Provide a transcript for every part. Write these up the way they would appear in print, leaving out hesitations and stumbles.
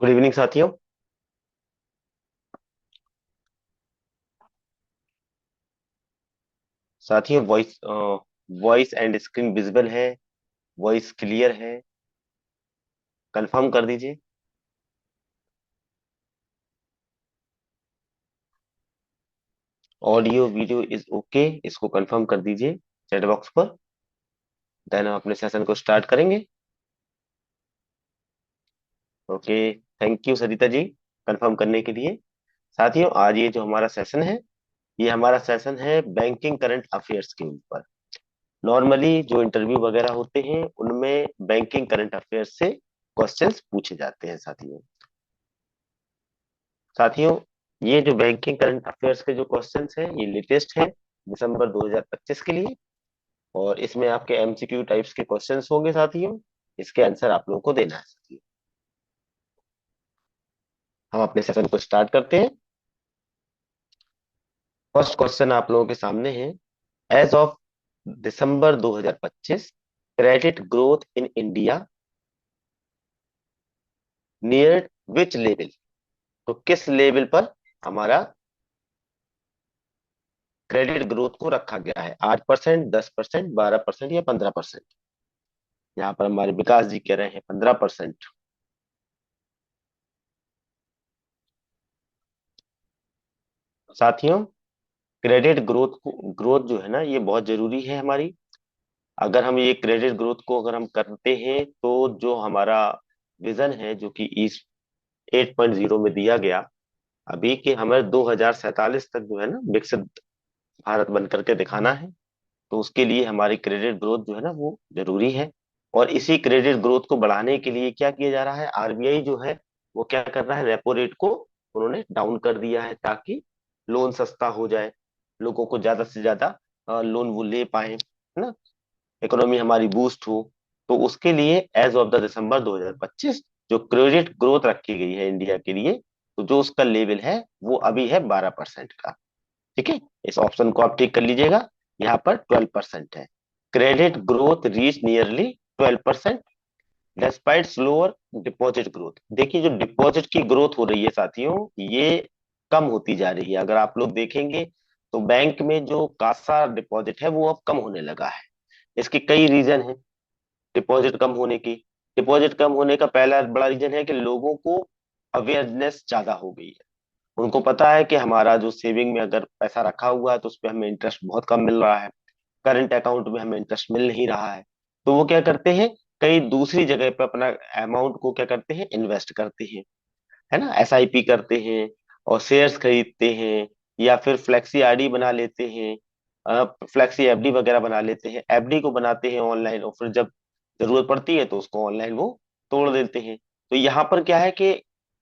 Good evening साथियों। साथियों, voice and screen visible है। वॉइस क्लियर है। कंफर्म कर दीजिए। ऑडियो वीडियो इज ओके, इसको कंफर्म कर दीजिए चैट बॉक्स पर। देन हम अपने सेशन को स्टार्ट करेंगे। Okay. Thank you Sarita ji, confirm करने के लिए। साथियों, आज ये जो हमारा सेशन है, ये हमारा सेशन है बैंकिंग करंट अफेयर्स के ऊपर। नॉर्मली जो इंटरव्यू वगैरह होते हैं उनमें बैंकिंग करंट अफेयर्स से क्वेश्चंस पूछे जाते हैं साथियों। साथियों, ये जो बैंकिंग करंट अफेयर्स के जो क्वेश्चंस हैं ये लेटेस्ट है दिसंबर 2025 के लिए। और इसमें आपके एमसीक्यू टाइप्स के क्वेश्चंस होंगे साथियों। इसके आंसर आप लोगों को देना है साथियों। हम अपने सेशन को स्टार्ट करते हैं। फर्स्ट क्वेश्चन आप लोगों के सामने है। As of December 2025, credit growth in India near which level. तो किस लेवल पर हमारा क्रेडिट ग्रोथ को रखा गया है? 8%, 10%, 12% या 15%? यहाँ पर हमारे विकास जी कह रहे हैं 15%। साथियों, क्रेडिट ग्रोथ जो है ना, ये बहुत जरूरी है हमारी। अगर हम ये क्रेडिट ग्रोथ को अगर हम करते हैं तो जो हमारा विजन है जो कि इस 8.0 में दिया गया अभी, कि हमें 2047 तक जो है ना विकसित भारत बन करके दिखाना है। तो उसके लिए हमारी क्रेडिट ग्रोथ जो है ना वो जरूरी है। और इसी क्रेडिट ग्रोथ को बढ़ाने के लिए क्या किया जा रहा है? आरबीआई जो है वो क्या कर रहा है? रेपो रेट को उन्होंने डाउन कर दिया है ताकि लोन सस्ता हो जाए, लोगों को ज्यादा से ज्यादा लोन वो ले पाए, है ना, इकोनॉमी हमारी बूस्ट हो। तो उसके लिए एज ऑफ द दिसंबर 2025 जो क्रेडिट ग्रोथ रखी गई है इंडिया के लिए, तो जो उसका लेवल है वो अभी है 12% का। ठीक है, इस ऑप्शन को आप टिक कर लीजिएगा। यहाँ पर 12% है। Credit growth reach nearly 12% despite slower deposit growth. देखिए, जो डिपॉजिट की ग्रोथ हो रही है साथियों, ये कम होती जा रही है। अगर आप लोग देखेंगे तो बैंक में जो कासा डिपॉजिट है वो अब कम होने लगा है। इसके कई रीजन है डिपॉजिट कम होने की। डिपॉजिट कम होने का पहला बड़ा रीजन है कि लोगों को अवेयरनेस ज्यादा हो गई है। उनको पता है कि हमारा जो सेविंग में अगर पैसा रखा हुआ है तो उस पर हमें इंटरेस्ट बहुत कम मिल रहा है, करंट अकाउंट में हमें इंटरेस्ट मिल नहीं रहा है। तो वो क्या करते हैं, कई दूसरी जगह पे अपना अमाउंट को क्या करते हैं, इन्वेस्ट करते हैं, है ना, एसआईपी करते हैं और शेयर्स खरीदते हैं, या फिर फ्लेक्सी आरडी बना लेते हैं, फ्लेक्सी एफडी वगैरह बना लेते हैं। एफडी को बनाते हैं ऑनलाइन और फिर जब जरूरत पड़ती है तो उसको ऑनलाइन वो तोड़ देते हैं। तो यहाँ पर क्या है कि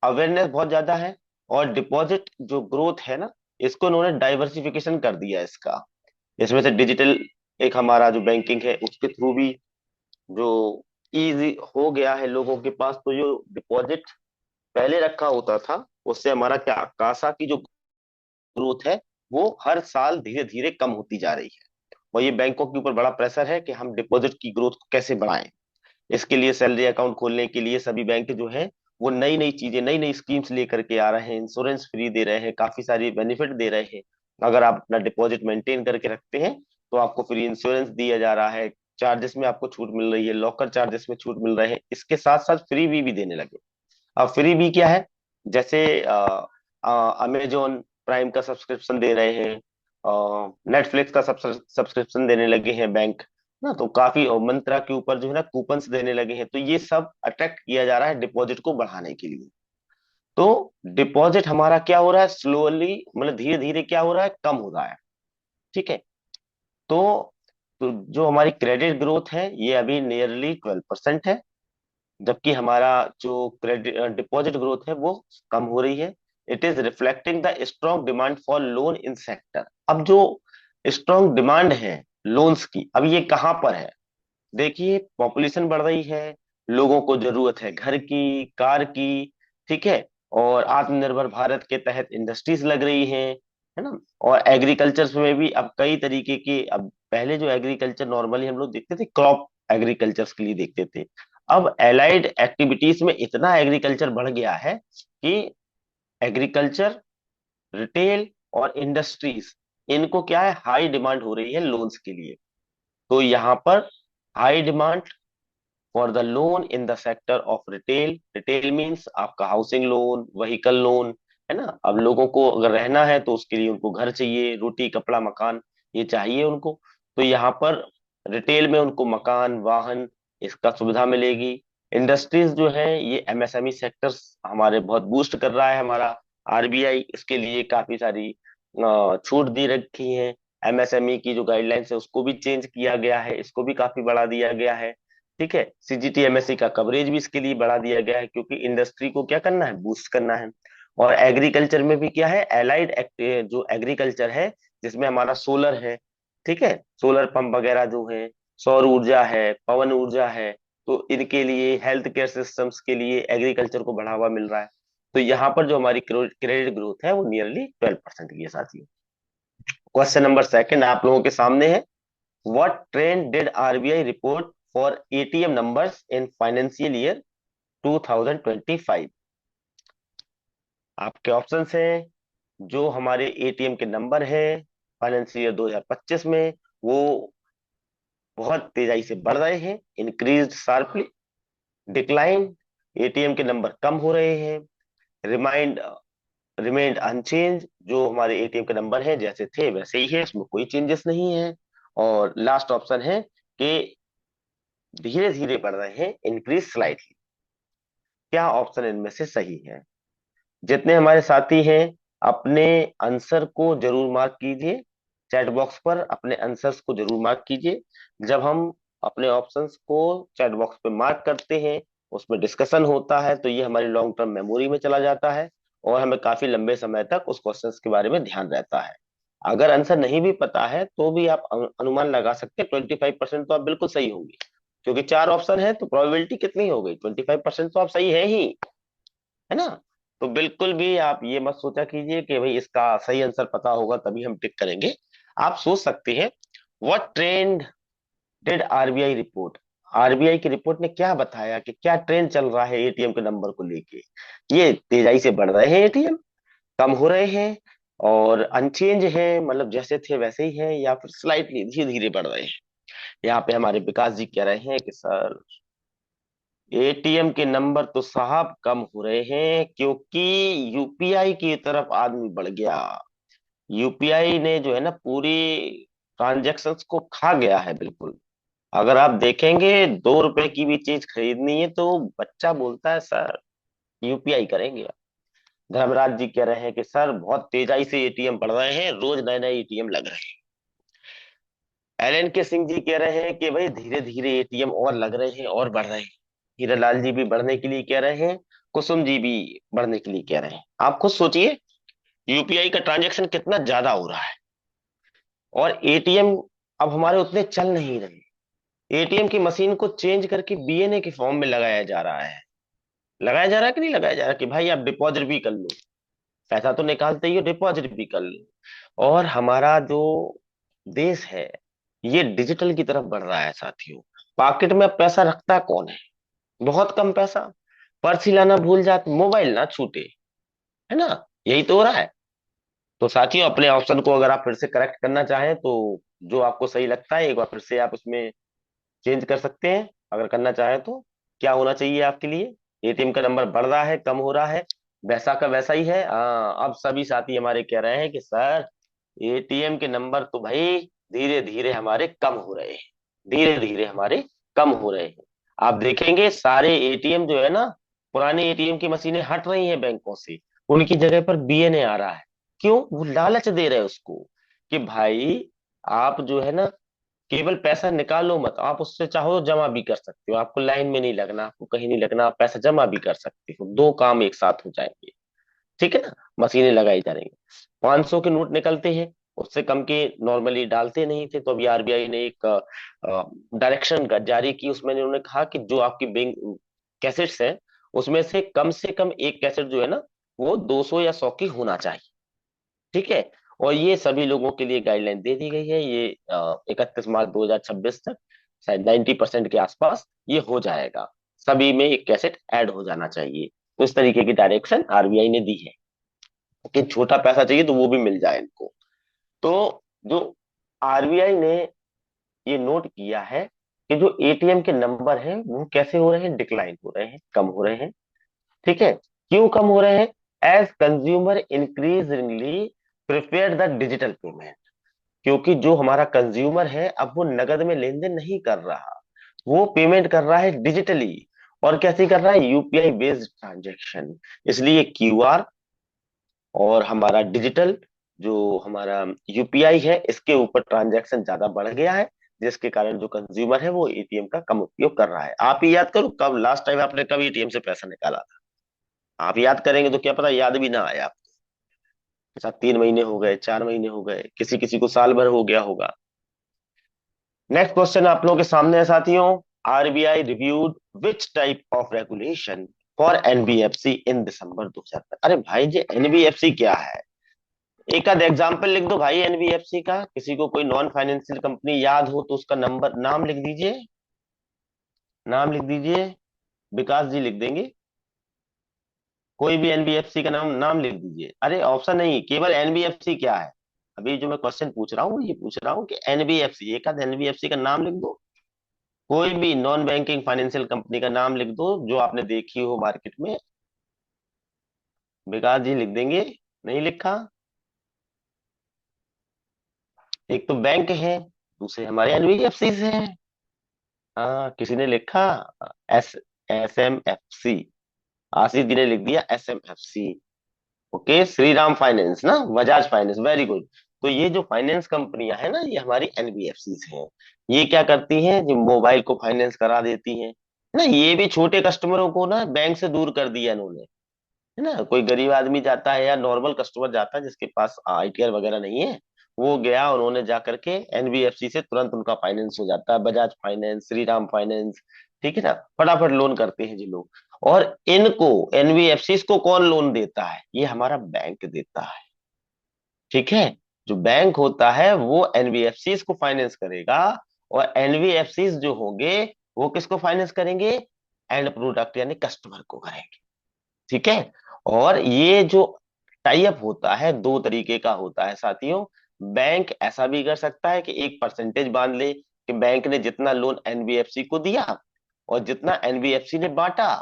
अवेयरनेस बहुत ज्यादा है। और डिपॉजिट जो ग्रोथ है ना, इसको उन्होंने डाइवर्सिफिकेशन कर दिया है इसका। इसमें से डिजिटल एक हमारा जो बैंकिंग है उसके थ्रू भी जो इजी हो गया है लोगों के पास। तो जो डिपॉजिट पहले रखा होता था उससे हमारा क्या कासा की जो ग्रोथ है वो हर साल धीरे धीरे कम होती जा रही है। और ये बैंकों के ऊपर बड़ा प्रेशर है कि हम डिपॉजिट की ग्रोथ को कैसे बढ़ाएं। इसके लिए सैलरी अकाउंट खोलने के लिए सभी बैंक जो है वो नई नई चीजें, नई नई स्कीम्स लेकर के आ रहे हैं। इंश्योरेंस फ्री दे रहे हैं, काफी सारी बेनिफिट दे रहे हैं। अगर आप अपना डिपॉजिट मेंटेन करके रखते हैं तो आपको फ्री इंश्योरेंस दिया जा रहा है, चार्जेस में आपको छूट मिल रही है, लॉकर चार्जेस में छूट मिल रहे हैं। इसके साथ साथ फ्री भी देने लगे। अब फ्री भी क्या है? जैसे अमेजोन प्राइम का सब्सक्रिप्शन दे रहे हैं, नेटफ्लिक्स का सब्सक्रिप्शन देने लगे हैं बैंक ना। तो काफी, और मंत्रा के ऊपर जो है ना कूपन्स देने लगे हैं। तो ये सब अट्रैक्ट किया जा रहा है डिपॉजिट को बढ़ाने के लिए। तो डिपॉजिट हमारा क्या हो रहा है, स्लोअली, मतलब धीरे धीरे क्या हो रहा है, कम हो रहा है। ठीक है। तो, जो हमारी क्रेडिट ग्रोथ है ये अभी नियरली 12% है, जबकि हमारा जो क्रेडिट डिपॉजिट ग्रोथ है वो कम हो रही है। It is reflecting the strong demand for loan in sector. अब जो स्ट्रॉन्ग डिमांड है लोन्स की, अब ये कहाँ पर है? देखिए, पॉपुलेशन बढ़ रही है, लोगों को जरूरत है घर की, कार की। ठीक है। और आत्मनिर्भर भारत के तहत इंडस्ट्रीज लग रही हैं, है ना। और एग्रीकल्चर में भी अब कई तरीके के, अब पहले जो एग्रीकल्चर नॉर्मली हम लोग देखते थे क्रॉप एग्रीकल्चर के लिए देखते थे, अब एलाइड एक्टिविटीज में इतना एग्रीकल्चर बढ़ गया है कि एग्रीकल्चर, रिटेल और इंडस्ट्रीज, इनको क्या है, हाई डिमांड हो रही है लोन्स के लिए। तो यहाँ पर high demand for the loan in the sector of retail. Retail means आपका हाउसिंग लोन, व्हीकल लोन, है ना। अब लोगों को अगर रहना है तो उसके लिए उनको घर चाहिए, रोटी कपड़ा मकान, ये चाहिए उनको। तो यहाँ पर रिटेल में उनको मकान, वाहन, इसका सुविधा मिलेगी। इंडस्ट्रीज जो है, ये एमएसएमई सेक्टर्स हमारे बहुत बूस्ट कर रहा है हमारा आरबीआई, इसके लिए काफी सारी छूट दी रखी है। एमएसएमई की जो गाइडलाइंस है उसको भी चेंज किया गया है, इसको भी काफी बढ़ा दिया गया है। ठीक है, सीजीटी एमएससी का कवरेज भी इसके लिए बढ़ा दिया गया है, क्योंकि इंडस्ट्री को क्या करना है, बूस्ट करना है। और एग्रीकल्चर में भी क्या है, एलाइड जो एग्रीकल्चर है, जिसमें हमारा सोलर है, ठीक है, सोलर पंप वगैरह जो है, सौर ऊर्जा है, पवन ऊर्जा है, तो इनके लिए, हेल्थ केयर सिस्टम्स के लिए एग्रीकल्चर को बढ़ावा मिल रहा है। तो यहाँ पर जो हमारी क्रेडिट ग्रोथ है वो नियरली 12% की है साथियों। क्वेश्चन नंबर सेकंड आप लोगों के सामने है, what trend did RBI report for ATM numbers in financial year 2025? आपके ऑप्शंस हैं, जो हमारे एटीएम के नंबर है फाइनेंशियल ईयर 2025 में, वो बहुत तेजी से बढ़ रहे हैं, इंक्रीज शार्पली, डिक्लाइन, एटीएम के नंबर कम हो रहे हैं, रिमाइंड रिमेन्ड अनचेंज, जो हमारे एटीएम के नंबर हैं जैसे थे वैसे ही है, इसमें कोई चेंजेस नहीं है। और लास्ट ऑप्शन है कि धीरे धीरे बढ़ रहे हैं, इंक्रीज स्लाइटली। क्या ऑप्शन इनमें से सही है? जितने हमारे साथी हैं, अपने आंसर को जरूर मार्क कीजिए, चैट बॉक्स पर अपने आंसर्स को जरूर मार्क कीजिए। जब हम अपने ऑप्शंस को चैट बॉक्स पे मार्क करते हैं, उसमें डिस्कशन होता है, तो ये हमारी लॉन्ग टर्म मेमोरी में चला जाता है और हमें काफी लंबे समय तक उस क्वेश्चंस के बारे में ध्यान रहता है। अगर आंसर नहीं भी पता है तो भी आप अनुमान लगा सकते हैं, 25% तो आप बिल्कुल सही होंगे, क्योंकि चार ऑप्शन है तो प्रोबेबिलिटी कितनी हो गई, 25% तो आप सही है ही, है ना। तो बिल्कुल भी आप ये मत सोचा कीजिए कि भाई इसका सही आंसर पता होगा तभी हम टिक करेंगे। आप सोच सकते हैं, what trend did RBI report, RBI की रिपोर्ट ने क्या बताया कि क्या ट्रेंड चल रहा है एटीएम के नंबर को लेके। ये तेजी से बढ़ रहे हैं एटीएम, कम हो रहे हैं, और अनचेंज है, मतलब जैसे थे वैसे ही है, या फिर स्लाइटली धीरे धीरे बढ़ रहे हैं। यहाँ पे हमारे विकास जी कह रहे हैं कि सर एटीएम के नंबर तो साहब कम हो रहे हैं, क्योंकि यूपीआई की तरफ आदमी बढ़ गया। यूपीआई ने जो है ना पूरी ट्रांजैक्शंस को खा गया है बिल्कुल। अगर आप देखेंगे 2 रुपए की भी चीज खरीदनी है तो बच्चा बोलता है सर यूपीआई करेंगे। धर्मराज जी कह रहे हैं कि सर बहुत तेजी से एटीएम बढ़ रहे हैं, रोज नए नए एटीएम लग रहे हैं। एलएन के सिंह जी कह रहे हैं कि भाई धीरे धीरे एटीएम और लग रहे हैं और बढ़ रहे हैं। हीरालाल जी भी बढ़ने के लिए कह रहे हैं, कुसुम जी भी बढ़ने के लिए कह रहे हैं। आप खुद सोचिए, यूपीआई का ट्रांजैक्शन कितना ज्यादा हो रहा है, और एटीएम अब हमारे उतने चल नहीं रहे। एटीएम की मशीन को चेंज करके बीएनए के फॉर्म में लगाया जा रहा है। लगाया जा रहा है कि नहीं लगाया जा रहा, कि भाई आप डिपॉजिट भी कर लो, पैसा तो निकालते ही हो, डिपॉजिट भी कर लो। और हमारा जो देश है, ये डिजिटल की तरफ बढ़ रहा है साथियों। पॉकेट में अब पैसा रखता कौन है, बहुत कम पैसा। पर्स हिलाना भूल जाते, मोबाइल ना छूटे, है ना, यही तो हो रहा है। तो साथियों अपने ऑप्शन को अगर आप फिर से करेक्ट करना चाहें तो जो आपको सही लगता है एक बार फिर से आप उसमें चेंज कर सकते हैं, अगर करना चाहें तो। क्या होना चाहिए आपके लिए, एटीएम का नंबर बढ़ रहा है, कम हो रहा है, वैसा का वैसा ही है। हाँ, अब सभी साथी हमारे कह रहे हैं कि सर एटीएम के नंबर तो भाई धीरे धीरे हमारे कम हो रहे हैं, धीरे धीरे हमारे कम हो रहे हैं। आप देखेंगे सारे एटीएम जो है ना, पुराने एटीएम की मशीनें हट रही हैं बैंकों से, उनकी जगह पर बीएनए आ रहा है। क्यों? वो लालच दे रहे हैं उसको, कि भाई आप जो है ना केवल पैसा निकालो मत, आप उससे चाहो तो जमा भी कर सकते हो, आपको लाइन में नहीं लगना, आपको कहीं नहीं लगना, आप पैसा जमा भी कर सकते हो, दो काम एक साथ हो जाएंगे। ठीक है ना, मशीनें लगाई जा रही हैं। 500 के नोट निकलते हैं, उससे कम के नॉर्मली डालते नहीं थे, तो अभी आरबीआई ने एक डायरेक्शन जारी की, उसमें उन्होंने कहा कि जो आपकी बैंक कैसेट्स हैं, उसमें से कम एक कैसेट जो है ना, वो 200 या 100 की होना चाहिए। ठीक है, और ये सभी लोगों के लिए गाइडलाइन दे दी गई है। ये 31 मार्च 2026 तक शायद 90% के आसपास ये हो जाएगा। सभी में एक कैसेट ऐड हो जाना चाहिए। तो इस तरीके की डायरेक्शन आरबीआई ने दी है कि छोटा पैसा चाहिए तो वो भी मिल जाए इनको। तो जो आरबीआई ने ये नोट किया है कि जो एटीएम के नंबर हैं वो कैसे हो रहे हैं, डिक्लाइन हो रहे हैं, कम हो रहे हैं। ठीक है, क्यों कम हो रहे हैं? As consumer increasingly prepare the digital payment, क्योंकि जो हमारा कंज्यूमर है अब वो नगद में लेन देन नहीं कर रहा, वो पेमेंट कर रहा है डिजिटली। और कैसे कर रहा है? UPI based transaction. इसलिए क्यूआर और हमारा डिजिटल जो हमारा यूपीआई है इसके ऊपर ट्रांजैक्शन ज्यादा बढ़ गया है, जिसके कारण जो कंज्यूमर है वो एटीएम का कम उपयोग कर रहा है। आप ही याद करो, कब लास्ट टाइम आपने कब एटीएम से पैसा निकाला था? आप याद करेंगे तो क्या पता याद भी ना आए आपको। अच्छा, 3 महीने हो गए, 4 महीने हो गए, किसी किसी को साल भर हो गया होगा। नेक्स्ट क्वेश्चन आप लोगों के सामने है साथियों। RBI reviewed which type of regulation for NBFC in December 2000। अरे भाई, ये एनबीएफसी क्या है? एक आध एग्जाम्पल लिख दो भाई एनबीएफसी का, किसी को कोई नॉन फाइनेंशियल कंपनी याद हो तो उसका नंबर नाम लिख दीजिए, नाम लिख दीजिए। विकास जी लिख देंगे। कोई भी एनबीएफसी का नाम नाम लिख दीजिए। अरे ऑप्शन नहीं, केवल एनबीएफसी क्या है। अभी जो मैं क्वेश्चन पूछ रहा हूँ ये पूछ रहा हूँ कि एनबीएफसी, एक आध एनबीएफसी का नाम लिख दो। कोई भी नॉन बैंकिंग फाइनेंशियल कंपनी का नाम लिख दो जो आपने देखी हो मार्केट में। विकास जी लिख देंगे। नहीं लिखा? एक तो बैंक है, दूसरे हमारे एनबीएफसी हैं। हाँ, किसी ने लिखा S S M F C. Ashish ji ने लिख दिया S M F C. Okay, Shriram finance ना, बजाज फाइनेंस, वेरी गुड। तो ये जो फाइनेंस कंपनियां हैं ना ये हमारी एनबीएफसी हैं। ये क्या करती हैं? जो मोबाइल को फाइनेंस करा देती हैं ना। ये भी छोटे कस्टमरों को ना बैंक से दूर कर दिया इन्होंने, है ना। कोई गरीब आदमी जाता है या नॉर्मल कस्टमर जाता है जिसके पास आईटीआर वगैरह नहीं है, वो गया, उन्होंने जा करके एनबीएफसी से तुरंत उनका फाइनेंस हो जाता है, बजाज फाइनेंस, श्रीराम फाइनेंस। ठीक है ना, फटाफट लोन करते हैं जी लोग। और इनको, एनबीएफसी को कौन लोन देता है? ये हमारा बैंक देता है। ठीक है, जो बैंक होता है वो एनबीएफसी को फाइनेंस करेगा, और एनबीएफसी जो होंगे वो किसको फाइनेंस करेंगे? एंड प्रोडक्ट यानी कस्टमर को करेंगे। ठीक है। और ये जो टाई अप होता है दो तरीके का होता है साथियों। बैंक ऐसा भी कर सकता है कि एक परसेंटेज बांध ले कि बैंक ने जितना लोन एनबीएफसी को दिया और जितना एनबीएफसी ने बांटा,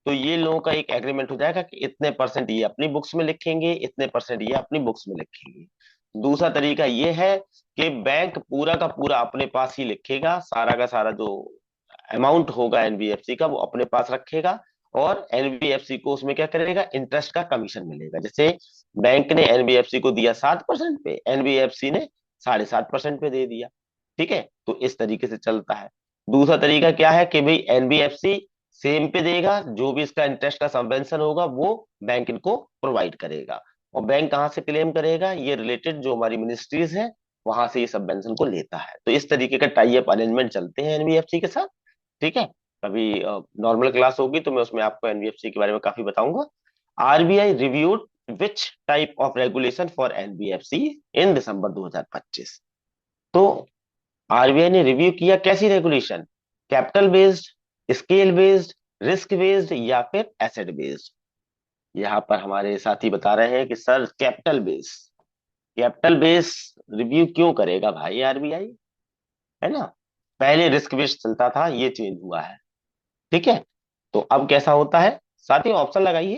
तो ये लोगों का एक एग्रीमेंट हो जाएगा कि इतने परसेंट ये अपनी बुक्स में लिखेंगे, इतने परसेंट ये अपनी बुक्स में लिखेंगे। दूसरा तरीका ये है कि बैंक पूरा का पूरा अपने पास ही लिखेगा, सारा का सारा जो अमाउंट होगा एनबीएफसी का वो अपने पास रखेगा, और एनबीएफसी को उसमें क्या करेगा? इंटरेस्ट का कमीशन मिलेगा। जैसे बैंक ने एनबीएफसी को दिया 7% पे, एनबीएफसी ने 7.5% पे दे दिया। ठीक है, तो इस तरीके से चलता है। दूसरा तरीका क्या है कि भाई एनबीएफसी सेम पे देगा, जो भी इसका इंटरेस्ट का सबवेंशन होगा वो बैंक इनको प्रोवाइड करेगा। और बैंक कहाँ से क्लेम करेगा? ये रिलेटेड जो हमारी मिनिस्ट्रीज है वहां से ये सबवेंशन को लेता है। तो इस तरीके का टाई अप अरेंजमेंट चलते हैं एनबीएफसी के साथ। ठीक है, कभी नॉर्मल क्लास होगी तो मैं उसमें आपको एनबीएफसी के बारे में काफी बताऊंगा। RBI reviewed which type of regulation for NBFC in December 2025। तो आरबीआई ने रिव्यू किया कैसी regulation? Capital based, scale based, risk based या फिर एसेट बेस्ड? यहाँ पर हमारे साथी बता रहे हैं कि sir capital based. Capital based review क्यों करेगा भाई आरबीआई, है ना। पहले रिस्क बेस्ड चलता था, ये चेंज हुआ है। ठीक है, तो अब कैसा होता है? साथियों ऑप्शन लगाइए।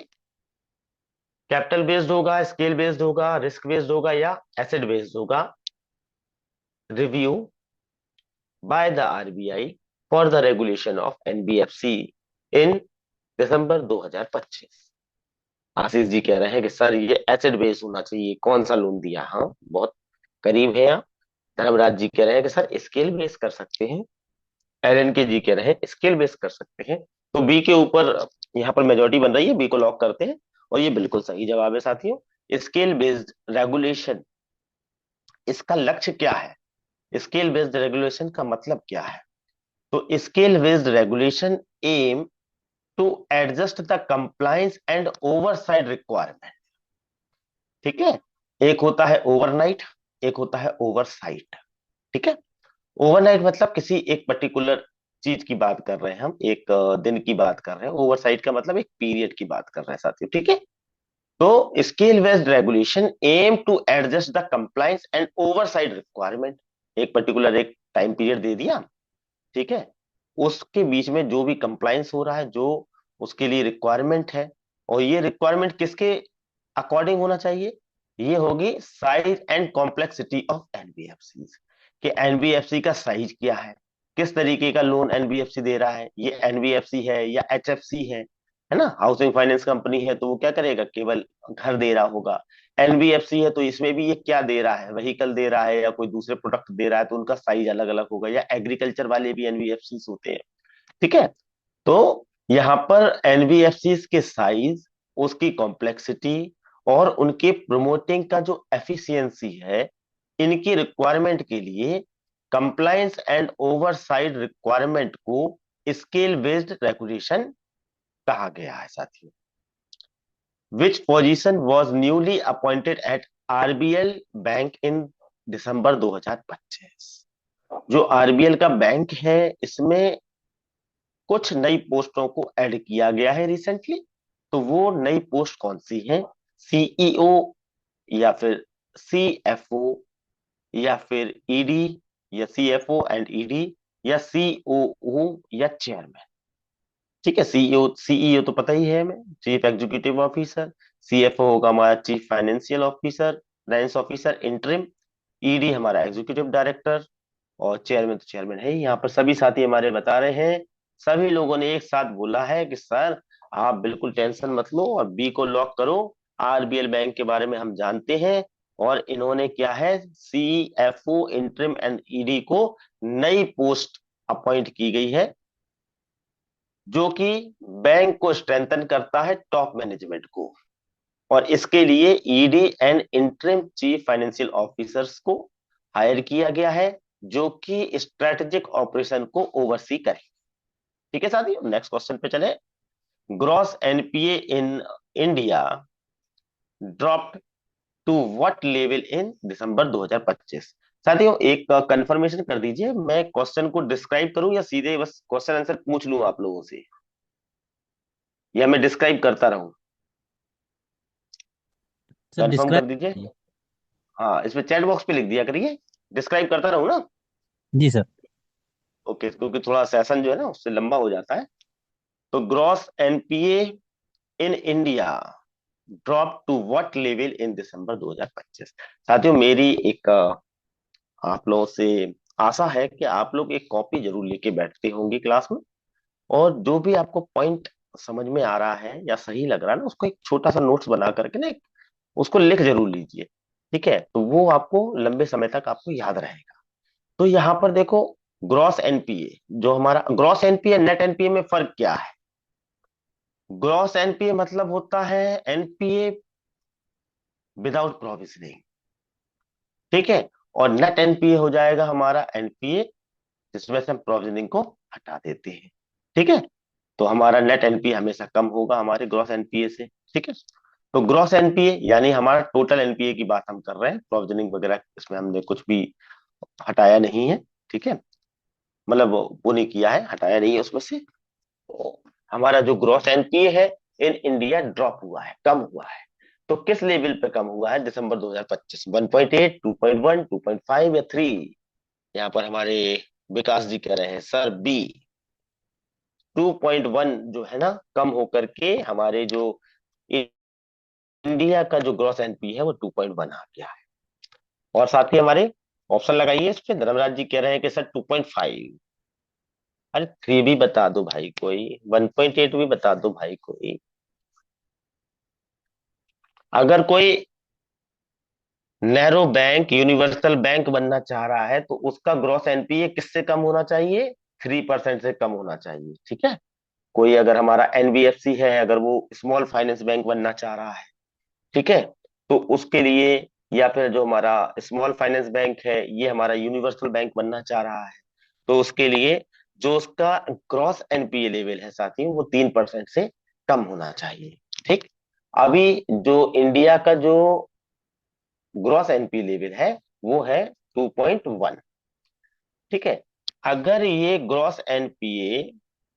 कैपिटल बेस्ड होगा, स्केल बेस्ड होगा, रिस्क बेस्ड होगा या एसेट बेस्ड होगा? Review by the RBI for the regulation of NBFC in December 2025। Ashish ji कह रहे हैं कि सर ये एसेट बेस्ड होना चाहिए, कौन सा लोन दिया? हाँ, बहुत करीब है आप। धर्मराज जी कह रहे हैं कि सर स्केल बेस कर सकते हैं। एलएन के जी कह रहे हैं स्केल बेस कर सकते हैं। तो बी के ऊपर यहाँ पर मेजोरिटी बन रही है, बी को लॉक करते हैं। और ये बिल्कुल सही जवाब है साथियों। स्केल बेस्ड रेगुलेशन, इसका लक्ष्य क्या है? स्केल बेस्ड रेगुलेशन का मतलब क्या है? तो scale based regulation aim to adjust the compliance and oversight requirement. ठीक है, एक होता है ओवरनाइट, एक होता है ओवरसाइट। ठीक है, ओवरनाइट मतलब किसी एक पर्टिकुलर चीज की बात कर रहे हैं, हम एक दिन की बात कर रहे हैं। ओवरसाइट का मतलब एक पीरियड की बात कर रहे हैं साथियों, ठीक है। तो scale based regulation aim to adjust the compliance and oversight requirement. एक पर्टिकुलर एक टाइम पीरियड दे दिया, ठीक है, उसके बीच में जो भी कंप्लायंस हो रहा है, जो उसके लिए रिक्वायरमेंट है, और ये रिक्वायरमेंट किसके अकॉर्डिंग होना चाहिए, ये होगी size and complexity of NBFC. कि एनबीएफसी का साइज क्या है, किस तरीके का लोन एनबीएफसी दे रहा है, ये एनबीएफसी है या एचएफसी है ना, हाउसिंग फाइनेंस कंपनी है तो वो क्या करेगा, केवल घर दे रहा होगा। एनबीएफसी है तो इसमें भी ये क्या दे रहा है, व्हीकल दे रहा है या कोई दूसरे प्रोडक्ट दे रहा है, तो उनका साइज अलग अलग होगा। या एग्रीकल्चर वाले भी एनबीएफसी होते हैं, ठीक है। तो यहाँ पर एनबीएफसी के साइज, उसकी कॉम्प्लेक्सिटी और उनके प्रमोटिंग का जो एफिशिएंसी है, इनकी रिक्वायरमेंट के लिए कंप्लायंस एंड ओवरसाइड रिक्वायरमेंट को स्केल बेस्ड रेगुलेशन कहा गया है साथियों। Which position was newly appointed at RBL bank in December 2025। जो आरबीएल का बैंक है, इसमें कुछ नई पोस्टों को ऐड किया गया है रिसेंटली। तो वो नई पोस्ट कौन सी है, सीईओ या फिर सीएफओ या फिर ईडी, या सीएफओ एंड ईडी, या सीओओ या चेयरमैन। ठीक है, सीईओ तो पता ही है हमें, चीफ एग्जीक्यूटिव ऑफिसर। सीएफओ होगा हमारा chief financial officer, finance officer interim. ED हमारा एग्जीक्यूटिव डायरेक्टर, और चेयरमैन तो चेयरमैन है ही। यहाँ पर सभी साथी हमारे बता रहे हैं, सभी लोगों ने एक साथ बोला है कि सर आप बिल्कुल टेंशन मत लो और बी को लॉक करो। आरबीएल बैंक के बारे में हम जानते हैं, और इन्होंने क्या है, सीएफओ इंटरिम एंड ईडी को नई पोस्ट अपॉइंट की गई है, जो कि बैंक को स्ट्रेंथन करता है, टॉप मैनेजमेंट को। और इसके लिए ED and interim chief financial officers को हायर किया गया है, जो कि स्ट्रेटेजिक ऑपरेशन को ओवरसी करे। ठीक है साथियों, नेक्स्ट क्वेश्चन पे चले। Gross NPA in India dropped to what level in December 2025। साथियों एक कंफर्मेशन कर दीजिए, मैं क्वेश्चन को डिस्क्राइब करूं या सीधे बस क्वेश्चन आंसर पूछ लूं आप लोगों से, या मैं डिस्क्राइब करता रहूं? सर कंफर्म कर दीजिए। डिस्क्राइब। हाँ, इसमें चैट बॉक्स पे लिख दिया करिए, डिस्क्राइब करता रहूं ना। जी सर। ओके, क्योंकि थोड़ा सेशन जो है ना उससे लंबा हो जाता है। तो gross NPA in India drop to what level in December 2025। साथियों मेरी एक आप लोगों से आशा है कि आप लोग एक कॉपी जरूर लेके बैठते होंगे क्लास में, और जो भी आपको पॉइंट समझ में आ रहा है या सही लग रहा है ना, उसको एक छोटा सा नोट्स बना करके ना उसको लिख जरूर लीजिए। ठीक है, तो वो आपको लंबे समय तक आपको याद रहेगा। तो यहाँ पर देखो, ग्रॉस एनपीए, जो हमारा ग्रॉस एनपीए नेट एनपीए में फर्क क्या है। ग्रॉस एनपीए मतलब होता है एनपीए विदाउट प्रोविजनिंग, ठीक है। और नेट एनपीए हो जाएगा हमारा एनपीए जिसमें से हम प्रोविजनिंग को हटा देते हैं, ठीक है। तो हमारा नेट एनपीए हमेशा कम होगा हमारे ग्रॉस एनपीए से, ठीक है। तो ग्रॉस एनपीए यानी हमारा टोटल एनपीए की बात हम कर रहे हैं, प्रोविजनिंग वगैरह इसमें हमने कुछ भी हटाया नहीं है, ठीक है। मतलब वो नहीं किया है, हटाया नहीं है उसमें से। तो हमारा जो ग्रॉस एनपीए है इन इंडिया ड्रॉप हुआ है, कम हुआ है। तो किस लेवल पे कम हुआ है दिसंबर 2025? 1.8, 2.1, 2.5 या 3? यहाँ पर हमारे विकास जी कह रहे हैं सर बी, 2.1 जो है ना, कम होकर के हमारे जो इंडिया का जो ग्रॉस एनपी है वो 2.1 आ गया है। और साथ ही हमारे ऑप्शन लगाइए इस पे, धर्मराज जी कह रहे हैं कि सर 2.5। अरे 3 भी बता दो भाई कोई, 1.8 भी बता दो भाई कोई। अगर कोई नैरो बैंक यूनिवर्सल बैंक बनना चाह रहा है तो उसका ग्रॉस एनपीए किससे कम होना चाहिए? 3% से कम होना चाहिए, ठीक है। कोई अगर हमारा एनबीएफसी है, अगर वो स्मॉल फाइनेंस बैंक बनना चाह रहा है, ठीक है, तो उसके लिए, या फिर जो हमारा स्मॉल फाइनेंस बैंक है ये हमारा यूनिवर्सल बैंक बनना चाह रहा है, तो उसके लिए जो उसका ग्रॉस एनपीए लेवल है साथी, वो 3% से कम होना चाहिए, ठीक। अभी जो इंडिया का जो ग्रॉस एनपी लेवल है वो है 2.1, ठीक है। अगर ये ग्रॉस एनपीए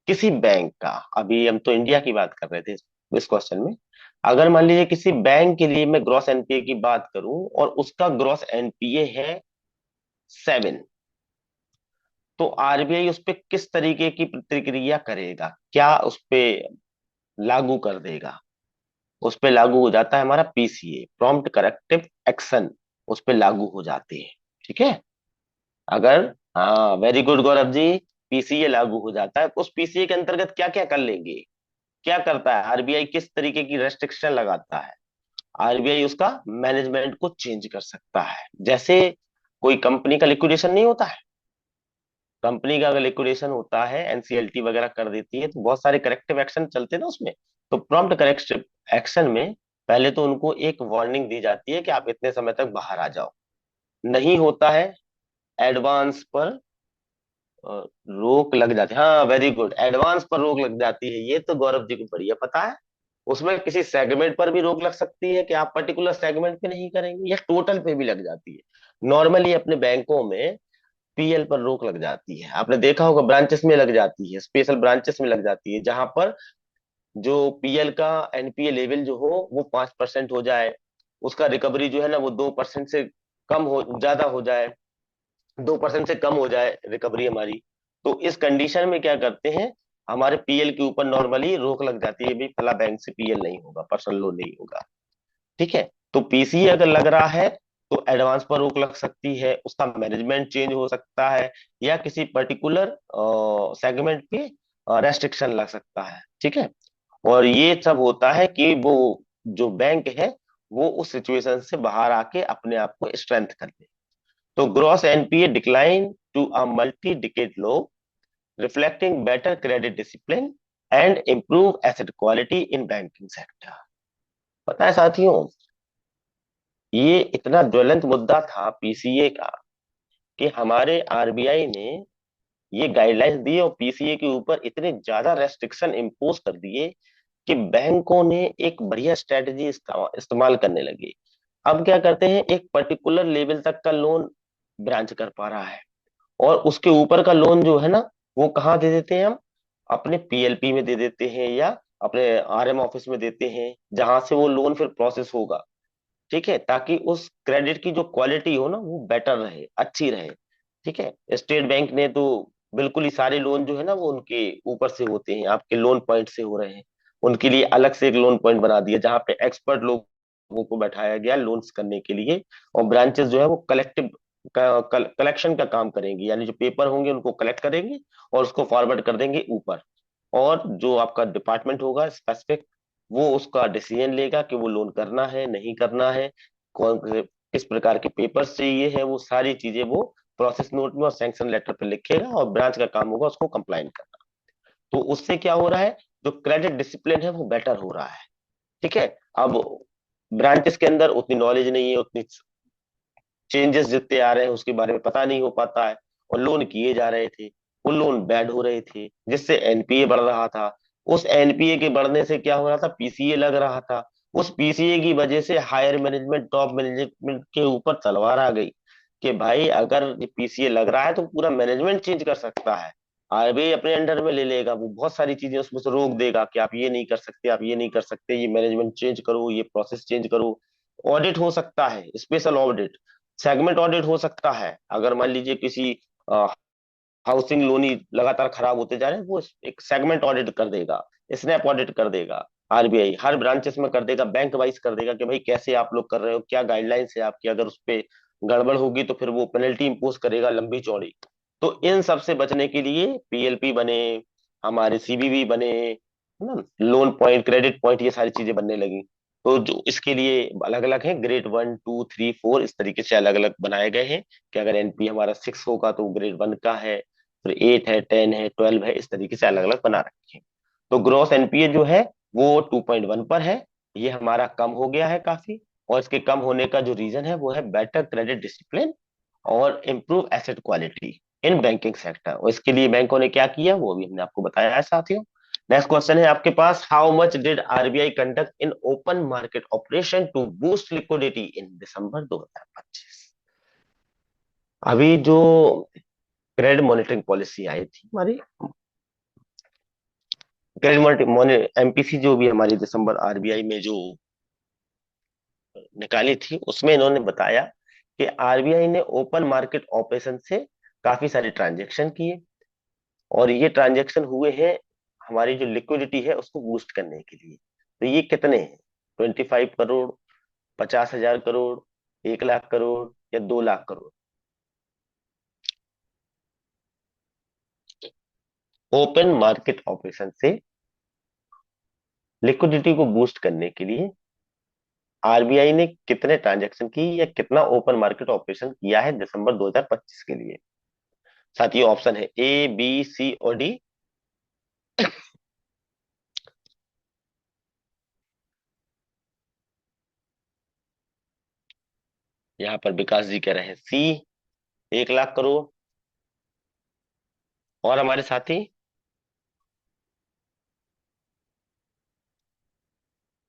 किसी बैंक का, अभी हम तो इंडिया की बात कर रहे थे इस क्वेश्चन में, अगर मान लीजिए किसी बैंक के लिए मैं ग्रॉस एनपीए की बात करूं और उसका ग्रॉस एनपीए है 7, तो आरबीआई उस पर किस तरीके की प्रतिक्रिया करेगा, क्या उस पे लागू कर देगा? उस पे लागू हो जाता है हमारा पीसीए, प्रॉम्प्ट करेक्टिव एक्शन, उस पे लागू हो जाते हैं। ठीक है। अगर, हाँ very good Gaurav ji, PCA लागू हो जाता है, उस पीसीए के अंतर्गत क्या क्या कर लेंगे, क्या करता है आरबीआई, किस तरीके की रेस्ट्रिक्शन लगाता है? आरबीआई उसका मैनेजमेंट को चेंज कर सकता है। जैसे कोई कंपनी का लिक्विडेशन नहीं होता है, कंपनी का अगर लिक्विडेशन होता है, एनसीएलटी वगैरह कर देती है, तो बहुत सारे करेक्टिव एक्शन चलते हैं ना उसमें। तो प्रॉम्प्ट करेक्टिव एक्शन में पहले तो उनको एक वार्निंग दी जाती है कि आप इतने समय तक बाहर आ जाओ। नहीं होता है, एडवांस पर रोक लग जाती है। हाँ वेरी गुड, एडवांस पर रोक लग जाती है, ये तो गौरव जी को बढ़िया पता है। उसमें किसी सेगमेंट पर भी रोक लग सकती है कि आप पर्टिकुलर सेगमेंट पे नहीं करेंगे, या टोटल पे भी लग जाती है। नॉर्मली अपने बैंकों में पीएल पर रोक लग जाती है, आपने देखा होगा ब्रांचेस में लग जाती है, स्पेशल ब्रांचेस में लग जाती है, जहां पर जो पीएल का एनपीए लेवल जो हो वो 5% हो जाए, उसका रिकवरी जो है ना वो 2% से कम हो, ज्यादा हो जाए, 2% से कम हो जाए रिकवरी हमारी। तो इस कंडीशन में क्या करते हैं, हमारे पीएल के ऊपर नॉर्मली रोक लग जाती है, भी फला बैंक से पीएल नहीं होगा, पर्सनल लोन नहीं होगा। ठीक है। तो पीसीए अगर लग रहा है तो एडवांस पर रोक लग सकती है, उसका मैनेजमेंट चेंज हो सकता है, या किसी पर्टिकुलर सेगमेंट पे रेस्ट्रिक्शन लग सकता है। ठीक है। और ये सब होता है कि वो जो बैंक है वो उस सिचुएशन से बाहर आके अपने आप को स्ट्रेंथ कर ले। तो gross NPA decline to a multi decade low, reflecting better credit discipline and improve asset quality in banking sector. पता है साथियों, ये इतना ज्वलंत मुद्दा था पीसीए का कि हमारे आरबीआई ने ये गाइडलाइंस दी और पीसीए के ऊपर इतने ज्यादा रेस्ट्रिक्शन इम्पोज कर दिए कि बैंकों ने एक बढ़िया स्ट्रेटजी इस्तेमाल करने लगे। अब क्या करते हैं, एक पर्टिकुलर लेवल तक का लोन ब्रांच कर पा रहा है, और उसके ऊपर का लोन जो है ना वो कहाँ दे देते हैं हम, अपने पीएलपी में दे देते हैं, या अपने आरएम ऑफिस में देते हैं, जहां से वो लोन फिर प्रोसेस होगा। ठीक है, ताकि उस क्रेडिट की जो क्वालिटी हो ना वो बेटर रहे, अच्छी रहे। ठीक है। स्टेट बैंक ने तो बिल्कुल ही सारे लोन जो है ना वो उनके ऊपर से होते हैं, आपके लोन पॉइंट से हो रहे हैं, उनके लिए अलग से एक लोन पॉइंट बना दिया जहां पे एक्सपर्ट लोगों को बैठाया गया लोन्स करने के लिए। और ब्रांचेस जो है वो कलेक्टिव कलेक्शन का काम करेंगी, यानी जो पेपर होंगे उनको कलेक्ट करेंगे और उसको फॉरवर्ड कर देंगे ऊपर। और जो आपका डिपार्टमेंट होगा स्पेसिफिक, वो उसका डिसीजन लेगा कि वो लोन करना है नहीं करना है, कौन किस प्रकार के पेपर्स चाहिए है, वो सारी चीजें वो प्रोसेस नोट में और सैंक्शन लेटर पे लिखेगा, और ब्रांच का काम होगा उसको कंप्लाइन करना। तो उससे क्या हो रहा है, जो क्रेडिट डिसिप्लिन है वो बेटर हो रहा है। ठीक है। अब ब्रांचेस के अंदर उतनी नॉलेज नहीं है, उतनी चेंजेस जितने आ रहे हैं उसके बारे में पता नहीं हो पाता है, और लोन किए जा रहे थे, वो लोन बैड हो रहे थे, जिससे एनपीए बढ़ रहा था। उस एनपीए के बढ़ने से क्या हो रहा था, पीसीए लग रहा था। उस पीसीए की वजह से हायर मैनेजमेंट, टॉप मैनेजमेंट के ऊपर तलवार आ गई कि भाई अगर ये पीसीए लग रहा है तो पूरा मैनेजमेंट चेंज कर सकता है, आरबीआई अपने अंडर में ले लेगा, वो बहुत सारी चीजें उसमें से रोक देगा कि आप ये नहीं कर सकते, आप ये नहीं कर सकते, ये मैनेजमेंट चेंज करो, ये प्रोसेस चेंज करो। ऑडिट हो सकता है, स्पेशल ऑडिट, सेगमेंट ऑडिट हो सकता है। अगर मान लीजिए किसी हाउसिंग लोन ही लगातार खराब होते जा रहे हैं, वो एक सेगमेंट ऑडिट कर देगा, स्नैप ऑडिट कर देगा, आरबीआई हर ब्रांचेस में कर देगा, बैंक वाइज कर देगा कि भाई कैसे आप लोग कर रहे हो, क्या गाइडलाइंस है आपकी, अगर उस पर गड़बड़ होगी तो फिर वो पेनल्टी इंपोज करेगा लंबी चौड़ी। तो इन सब से बचने के लिए पीएलपी बने, हमारे सीबीबी बने, है ना, लोन पॉइंट, क्रेडिट पॉइंट, ये सारी चीजें बनने लगी। तो जो इसके लिए अलग अलग है, ग्रेड 1 2 3 4 इस तरीके से अलग अलग बनाए गए हैं, कि अगर एनपी हमारा 6 होगा तो ग्रेड 1 का है, फिर 8 है, 10 है, 12 है, इस तरीके से अलग अलग बना रखे हैं। तो ग्रोस एनपीए जो है वो 2.1 पर है, ये हमारा कम हो गया है काफी। और इसके कम होने का जो रीजन है वो है बेटर क्रेडिट डिसिप्लिन और improve asset quality in banking sector. और इसके लिए बैंकों ने क्या किया वो भी हमने आपको बताया है साथियों। नेक्स्ट क्वेश्चन है आपके पास, how much did RBI conduct in open market operation to boost liquidity in December 2025? अभी जो क्रेडिट मॉनिटरिंग पॉलिसी आई थी हमारी। क्रेडिट एमपीसी जो भी हमारी दिसंबर आरबीआई में जो निकाली थी, उसमें इन्होंने बताया कि आरबीआई ने ओपन मार्केट ऑपरेशन से काफी सारे ट्रांजैक्शन किए, और ये ट्रांजैक्शन हुए हैं हमारी जो लिक्विडिटी है उसको बूस्ट करने के लिए। तो ये कितने हैं? 25 करोड़, 50,000 करोड़, 1 लाख करोड़, या 2 lakh crore? Open market operation से लिक्विडिटी को बूस्ट करने के लिए आरबीआई ने कितने ट्रांजैक्शन की, या कितना ओपन मार्केट ऑपरेशन किया है दिसंबर 2025 के लिए? साथ ही ऑप्शन है ए, बी, सी और डी। यहाँ पर विकास जी कह रहे हैं सी, 1 लाख करोड़। और हमारे साथी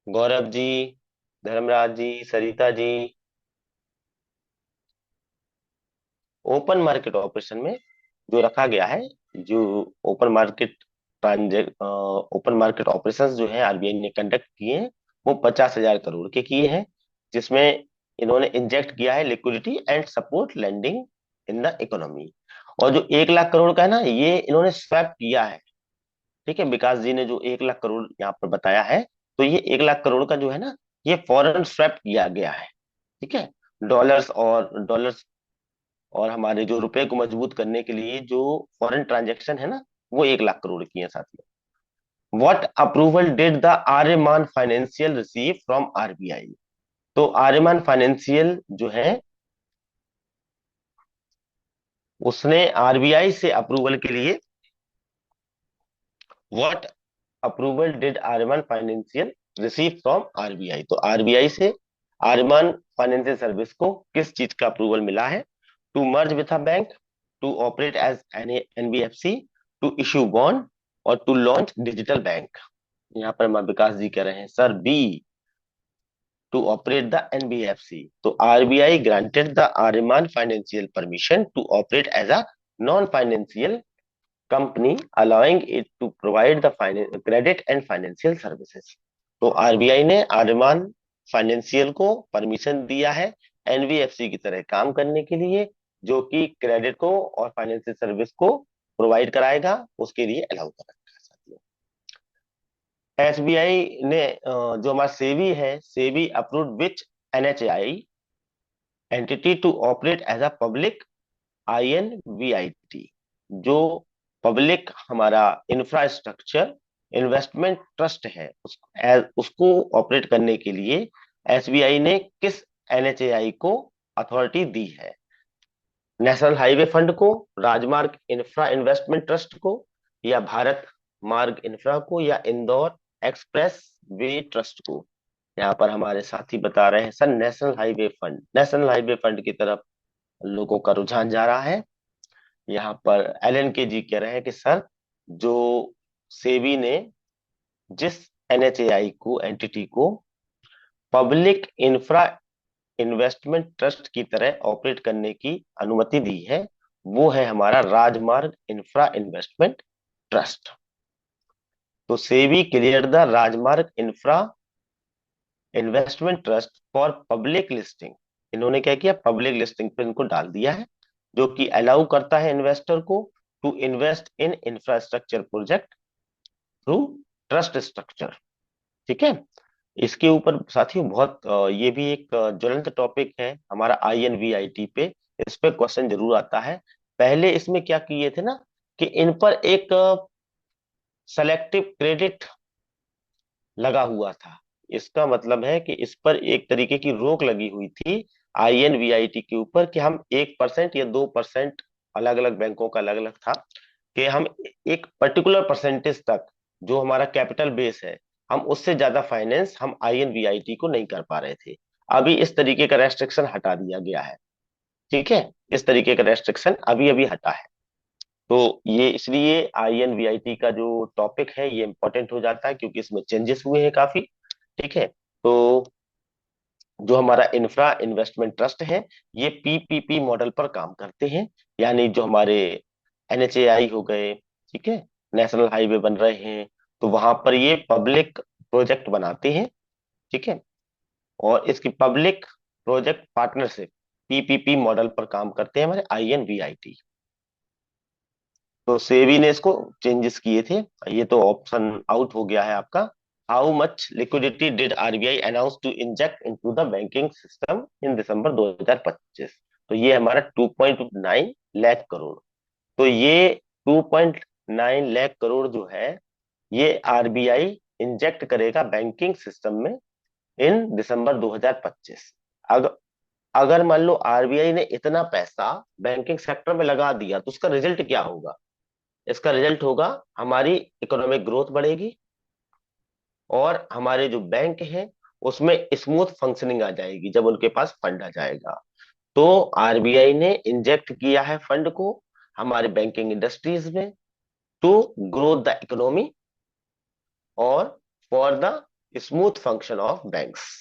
गौरव जी, धर्मराज जी, Sarita ji, open market operation में जो रखा गया है, जो open market ट्रांजेक्ट open market operations जो है आरबीआई ने कंडक्ट किए हैं, वो 50,000 करोड़ के किए हैं, जिसमें इन्होंने इंजेक्ट किया है liquidity and support lending in the economy. और जो 1 लाख करोड़ का है ना, ये इन्होंने स्वैप किया है। ठीक है, विकास जी ने जो 1 लाख करोड़ यहाँ पर बताया है, तो ये 1 लाख करोड़ का जो है ना, ये फॉरेन स्वैप किया गया है। ठीक है, डॉलर्स और हमारे जो रुपए को मजबूत करने के लिए जो फॉरेन ट्रांजैक्शन है ना, वो 1 लाख करोड़ की है साथियों। What approval did the Aryaman financial receive from RBI? तो आर्यमान फाइनेंशियल जो है, उसने आरबीआई से अप्रूवल के लिए, what approval did Aryaman financial receive from RBI? तो आरबीआई से आर्यमान फाइनेंशियल सर्विस को किस चीज का अप्रूवल मिला है? To merge with a bank, to operate as an NBFC, to issue bond, और टू लॉन्च डिजिटल बैंक। यहाँ पर हमारे विकास जी कह रहे हैं sir B, to operate the NBFC. तो RBI granted the Aryaman financial permission to operate as a non financial company, allowing it to provide the credit and financial services। तो RBI ने Aryaman financial को परमिशन दिया है एनबीएफसी की तरह काम करने के लिए, जो कि क्रेडिट को और फाइनेंशियल सर्विस को प्रोवाइड कराएगा, उसके लिए अलाउ कर रखा है साथियों। एसबीआई ने जो हमारा सेबी है, SEBI approved which NHI entity to operate as a public InvIT. जो पब्लिक हमारा इंफ्रास्ट्रक्चर इन्वेस्टमेंट ट्रस्ट है, उसको ऑपरेट करने के लिए एसबीआई ने किस एनएचएआई को अथॉरिटी दी है? नेशनल हाईवे फंड को, राजमार्ग इंफ्रा इन्वेस्टमेंट ट्रस्ट को, या भारत मार्ग इंफ्रा को, या इंदौर एक्सप्रेस वे ट्रस्ट को? यहाँ पर हमारे साथी बता रहे हैं sir national highway fund. National highway fund की तरफ लोगों का रुझान जा रहा है। यहाँ पर एलन के जी कह रहे हैं कि सर, जो सेबी ने जिस एनएचएआई को एंटिटी को पब्लिक इंफ्रा इन्वेस्टमेंट ट्रस्ट की तरह ऑपरेट करने की अनुमति दी है, वो है हमारा राजमार्ग इंफ्रा इन्वेस्टमेंट ट्रस्ट। तो सेबी क्लियर द राजमार्ग infra investment trust for public listing. इन्होंने क्या किया, पब्लिक लिस्टिंग पे इनको डाल दिया है, जो कि अलाउ करता है इन्वेस्टर को to invest in infrastructure project through trust structure. ठीक है, इसके ऊपर साथियों बहुत ये भी एक ज्वलंत टॉपिक है हमारा आईएनवीआईटी पे। इस पे क्वेश्चन जरूर आता है। पहले इसमें क्या किए थे ना, कि इन पर एक सेलेक्टिव क्रेडिट लगा हुआ था। इसका मतलब है कि इस पर एक तरीके की रोक लगी हुई थी आईएनवीआईटी के ऊपर, कि हम 1% या 2%, अलग अलग बैंकों का अलग अलग था, कि हम एक पर्टिकुलर परसेंटेज तक, जो हमारा कैपिटल बेस है, हम उससे ज्यादा फाइनेंस हम आईएनवीआईटी को नहीं कर पा रहे थे। अभी इस तरीके का रेस्ट्रिक्शन हटा दिया गया है। ठीक है, इस तरीके का रेस्ट्रिक्शन अभी अभी हटा है। तो ये इसलिए आईएनवीआईटी का जो टॉपिक है ये इंपॉर्टेंट हो जाता है, क्योंकि इसमें चेंजेस हुए हैं काफी। ठीक है, तो जो हमारा इंफ्रा इन्वेस्टमेंट ट्रस्ट है, ये पीपीपी मॉडल पर काम करते हैं। यानी जो हमारे NHAI हो गए, ठीक है, नेशनल हाईवे बन रहे हैं, तो वहां पर ये पब्लिक प्रोजेक्ट बनाते हैं, ठीक है। और इसकी public project partnership PPP model पर काम करते हैं हमारे INVIT। तो सेबी ने इसको चेंजेस किए थे। ये तो ऑप्शन आउट हो गया है आपका। How much liquidity did RBI announce to inject into the banking system in December 2025? तो ये हमारा 2.9 लाख करोड़। तो ये 2.9 लाख करोड़ जो है, ये RBI इंजेक्ट करेगा बैंकिंग सिस्टम में इन दिसंबर 2025। अगर अगर मान लो RBI ने इतना पैसा बैंकिंग सेक्टर में लगा दिया तो उसका रिजल्ट क्या होगा? इसका रिजल्ट होगा हमारी इकोनॉमिक ग्रोथ बढ़ेगी, और हमारे जो बैंक हैं उसमें स्मूथ फंक्शनिंग आ जाएगी जब उनके पास फंड आ जाएगा। तो RBI ने इंजेक्ट किया है फंड को हमारे बैंकिंग इंडस्ट्रीज में, टू ग्रो द इकोनॉमी और for the smooth function of banks.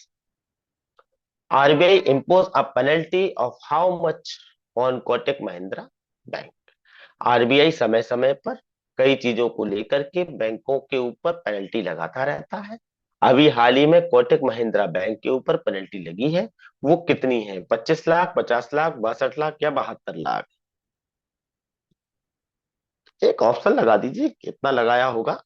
RBI impose a penalty of how much on Kotak Mahindra bank? RBI समय समय पर कई चीजों को लेकर के बैंकों के ऊपर पेनल्टी लगाता रहता है। अभी हाल ही में कोटक महिंद्रा बैंक के ऊपर पेनल्टी लगी है। वो कितनी है? 25 लाख, 50 लाख, 62 लाख या 72 लाख? एक ऑप्शन लगा दीजिए कितना लगाया होगा।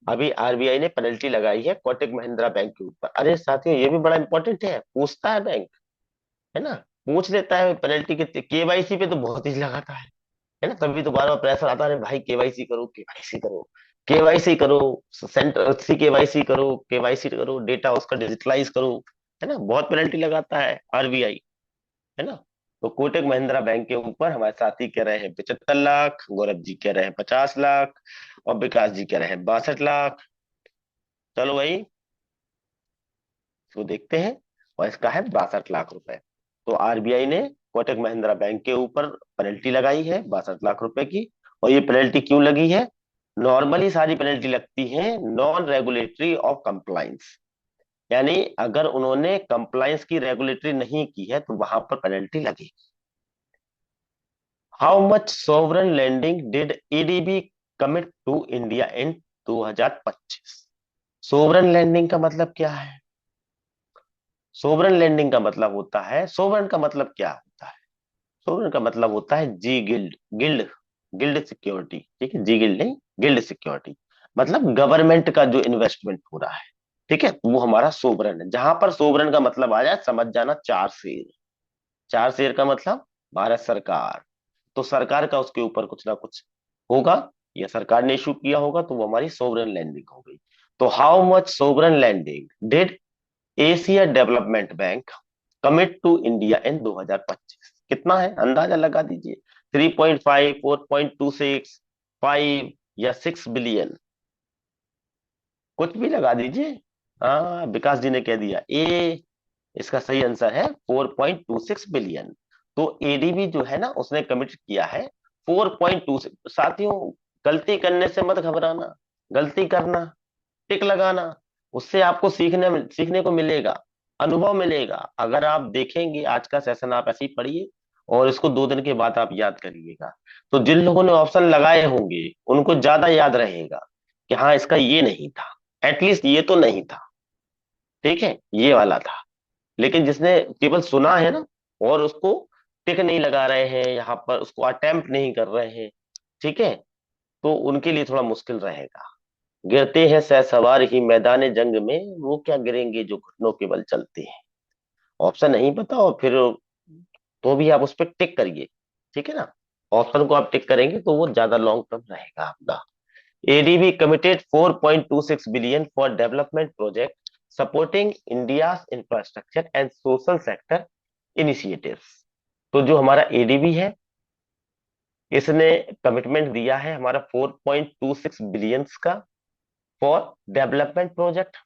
अभी RBI ने पेनल्टी लगाई है कोटक महिंद्रा बैंक के ऊपर। अरे साथियों, ये भी बड़ा इंपॉर्टेंट है, पूछता है बैंक, है ना, पूछ लेता है पेनल्टी कितनी। KYC पे तो बहुत ही लगाता है ना, तभी तो बार बार प्रेशर आता है, भाई KYC करो, KYC करो, KYC करो, सेंटर सी KYC करो, KYC करो, डेटा उसका डिजिटलाइज करो, है ना, बहुत पेनल्टी लगाता है RBI, है ना। तो कोटक महिंद्रा बैंक के ऊपर हमारे साथी कह रहे हैं 75 लाख, गौरव जी कह रहे हैं 50 लाख, और विकास जी कह रहे हैं 62 लाख। चलो भाई, इसको देखते हैं। और इसका है 62 लाख रुपए। तो RBI ने कोटक महिंद्रा बैंक के ऊपर पेनल्टी लगाई है 62 लाख रुपए की। और ये पेनल्टी क्यों लगी है? नॉर्मली सारी पेनल्टी लगती है नॉन रेगुलेटरी ऑफ कंप्लाइंस, यानी अगर उन्होंने कंप्लाइंस की रेगुलेटरी नहीं की है तो वहां पर पेनल्टी लगेगी। How much sovereign lending did EDB commit to India in 2025? Sovereign lending का मतलब क्या है? सोवरन लैंडिंग का मतलब होता है, सोवरन का मतलब क्या होता है? सोवरन का मतलब होता है जी गिल्ड, गिल्ड, गिल्ड सिक्योरिटी, ठीक है, जी गिल्ड नहीं, गिल्ड सिक्योरिटी। मतलब गवर्नमेंट का जो इन्वेस्टमेंट हो रहा है, ठीक है, वो हमारा सोवरन है। जहां पर सोवरन का मतलब आ जाए, समझ जाना, चार शेर। चार शेर का मतलब भारत सरकार। तो सरकार का उसके ऊपर कुछ ना कुछ होगा, या सरकार ने इशू किया होगा, तो वो हमारी सोवरन लैंडिंग हो गई। तो how much sovereign lending did Asia development bank commit to India in 2025? कितना है अंदाजा लगा दीजिए। 3.5, 4.26, 5 या 6 बिलियन? कुछ भी लगा दीजिए। हाँ, विकास जी ने कह दिया ए। इसका सही आंसर है 4.26 बिलियन। तो ADB जो है ना, उसने कमिट किया है 4.26। साथियों, गलती करने से मत घबराना, गलती करना, टिक लगाना, उससे आपको सीखने को मिलेगा, अनुभव मिलेगा। अगर आप देखेंगे आज का सेशन, आप ऐसे ही पढ़िए और इसको 2 दिन के बाद आप याद करिएगा। तो जिन लोगों ने ऑप्शन लगाए होंगे उनको ज्यादा याद रहेगा कि हाँ, इसका ये नहीं था, एटलीस्ट ये तो नहीं था, ठीक है, ये वाला था। लेकिन जिसने केवल सुना है ना, और उसको टिक नहीं लगा रहे हैं, यहाँ पर उसको अटेम्प्ट नहीं कर रहे हैं, ठीक है, तो उनके लिए थोड़ा मुश्किल रहेगा। गिरते हैं सवार ही मैदान जंग में, वो क्या गिरेंगे जो घुटनों के बल चलते हैं। ऑप्शन नहीं पता और फिर तो भी आप उस पर टिक करिए, ठीक है ना। ऑप्शन को आप टिक करेंगे तो वो ज्यादा लॉन्ग टर्म रहेगा आपका। ADB committed 4.26 billion for development project supporting India's infrastructure and social sector initiatives। तो जो हमारा ADB है, इसने कमिटमेंट दिया है हमारा 4.26 बिलियंस का फॉर डेवलपमेंट प्रोजेक्ट।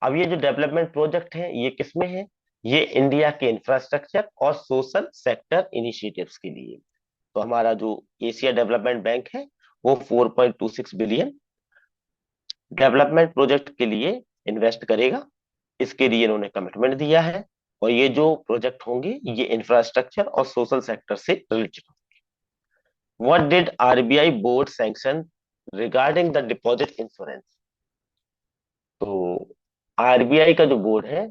अब ये जो डेवलपमेंट प्रोजेक्ट है ये किस में है? ये इंडिया के इंफ्रास्ट्रक्चर और सोशल सेक्टर इनिशिएटिव्स के लिए। तो हमारा जो एशिया डेवलपमेंट बैंक है, वो 4.26 बिलियन डेवलपमेंट प्रोजेक्ट के लिए इन्वेस्ट करेगा। इसके लिए इन्होंने कमिटमेंट दिया है। और ये जो प्रोजेक्ट होंगे ये इंफ्रास्ट्रक्चर और सोशल सेक्टर से related. What did RBI board sanction regarding the deposit insurance? तो आरबीआई का जो बोर्ड है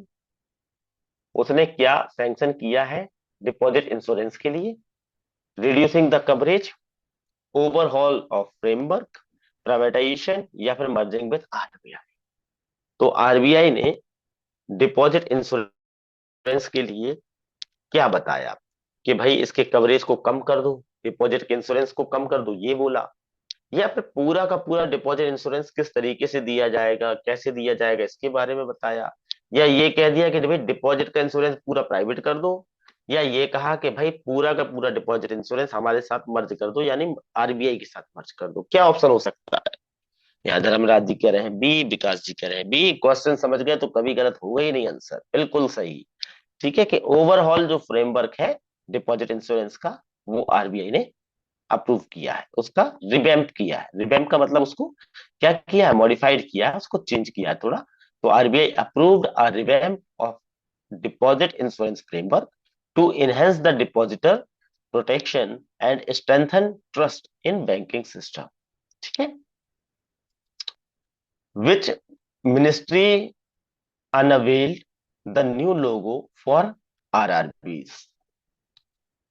उसने क्या सैंक्शन किया है डिपॉजिट इंश्योरेंस के लिए? Reducing the coverage, overhaul of framework, privatisation, या फिर मर्जिंग विद आरबीआई? तो आरबीआई ने डिपॉजिट इंश्योरेंस के लिए क्या बताया कि भाई इसके कवरेज को कम कर दो, डिपॉजिट के इंश्योरेंस को कम कर दो, ये बोला? या फिर पूरा का पूरा डिपॉजिट इंश्योरेंस किस तरीके से दिया जाएगा, कैसे दिया जाएगा, इसके बारे में बताया? या ये कह दिया कि भाई डिपॉजिट का इंश्योरेंस पूरा प्राइवेट कर दो? या ये कहा कि भाई पूरा का पूरा डिपॉजिट इंश्योरेंस हमारे साथ मर्ज कर दो, यानी आरबीआई के साथ मर्ज कर दो? क्या ऑप्शन हो सकता है? यहाँ धर्मराज जी कह रहे हैं बी, विकास जी कह रहे हैं बी। क्वेश्चन समझ गए तो कभी गलत होगा ही नहीं, आंसर बिल्कुल सही। ठीक है कि ओवरऑल जो फ्रेमवर्क है डिपॉजिट इंश्योरेंस का, वो आरबीआई ने अप्रूव किया है, उसका रिवैम्प किया है। रिवैम्प का मतलब उसको क्या किया है? मॉडिफाइड किया है, उसको चेंज किया है थोड़ा। तो RBI approved a revamp of deposit insurance framework to enhance the depositor protection and strengthen trust in banking system. ठीक है। Which ministry unveiled the new logo for RRB?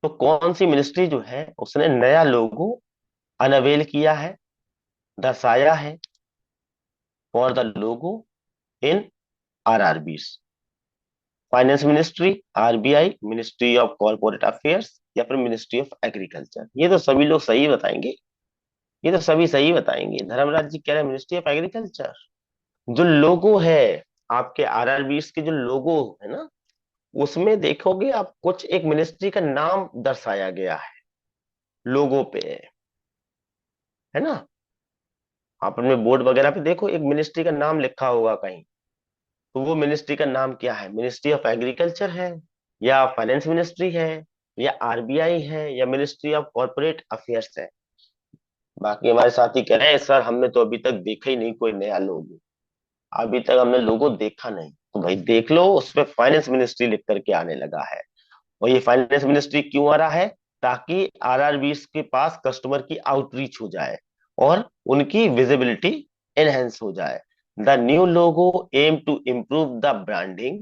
तो कौन सी मिनिस्ट्री जो है उसने नया लोगो अनवेल किया है, दर्शाया है for the logo in RRB? Finance ministry, RBI, ministry of corporate affairs, या फिर मिनिस्ट्री ऑफ एग्रीकल्चर? ये तो सभी लोग सही बताएंगे, ये तो सभी सही बताएंगे। धर्मराज जी कह रहे हैं मिनिस्ट्री ऑफ एग्रीकल्चर। जो लोगो है आपके आरआरबी के, जो लोगो है ना, उसमें देखोगे आप कुछ एक मिनिस्ट्री का नाम दर्शाया गया है लोगो पे, है ना? आप अपने बोर्ड वगैरह पे देखो एक मिनिस्ट्री का नाम लिखा होगा कहीं, तो वो मिनिस्ट्री का नाम क्या है? मिनिस्ट्री ऑफ एग्रीकल्चर है, या फाइनेंस मिनिस्ट्री है, या आरबीआई है, या मिनिस्ट्री ऑफ कॉर्पोरेट अफेयर्स है? बाकी हमारे साथी कह रहे हैं सर हमने तो अभी तक देखा ही नहीं कोई नया लोगो, अभी तक हमने लोगो देखा नहीं। तो भाई देख लो, उसपे फाइनेंस मिनिस्ट्री लिख करके आने लगा है। और ये फाइनेंस मिनिस्ट्री क्यों आ रहा है? ताकि आरआरबी के पास कस्टमर की आउटरीच हो जाए और उनकी विजिबिलिटी एनहेंस हो जाए। The new logo aim to improve the branding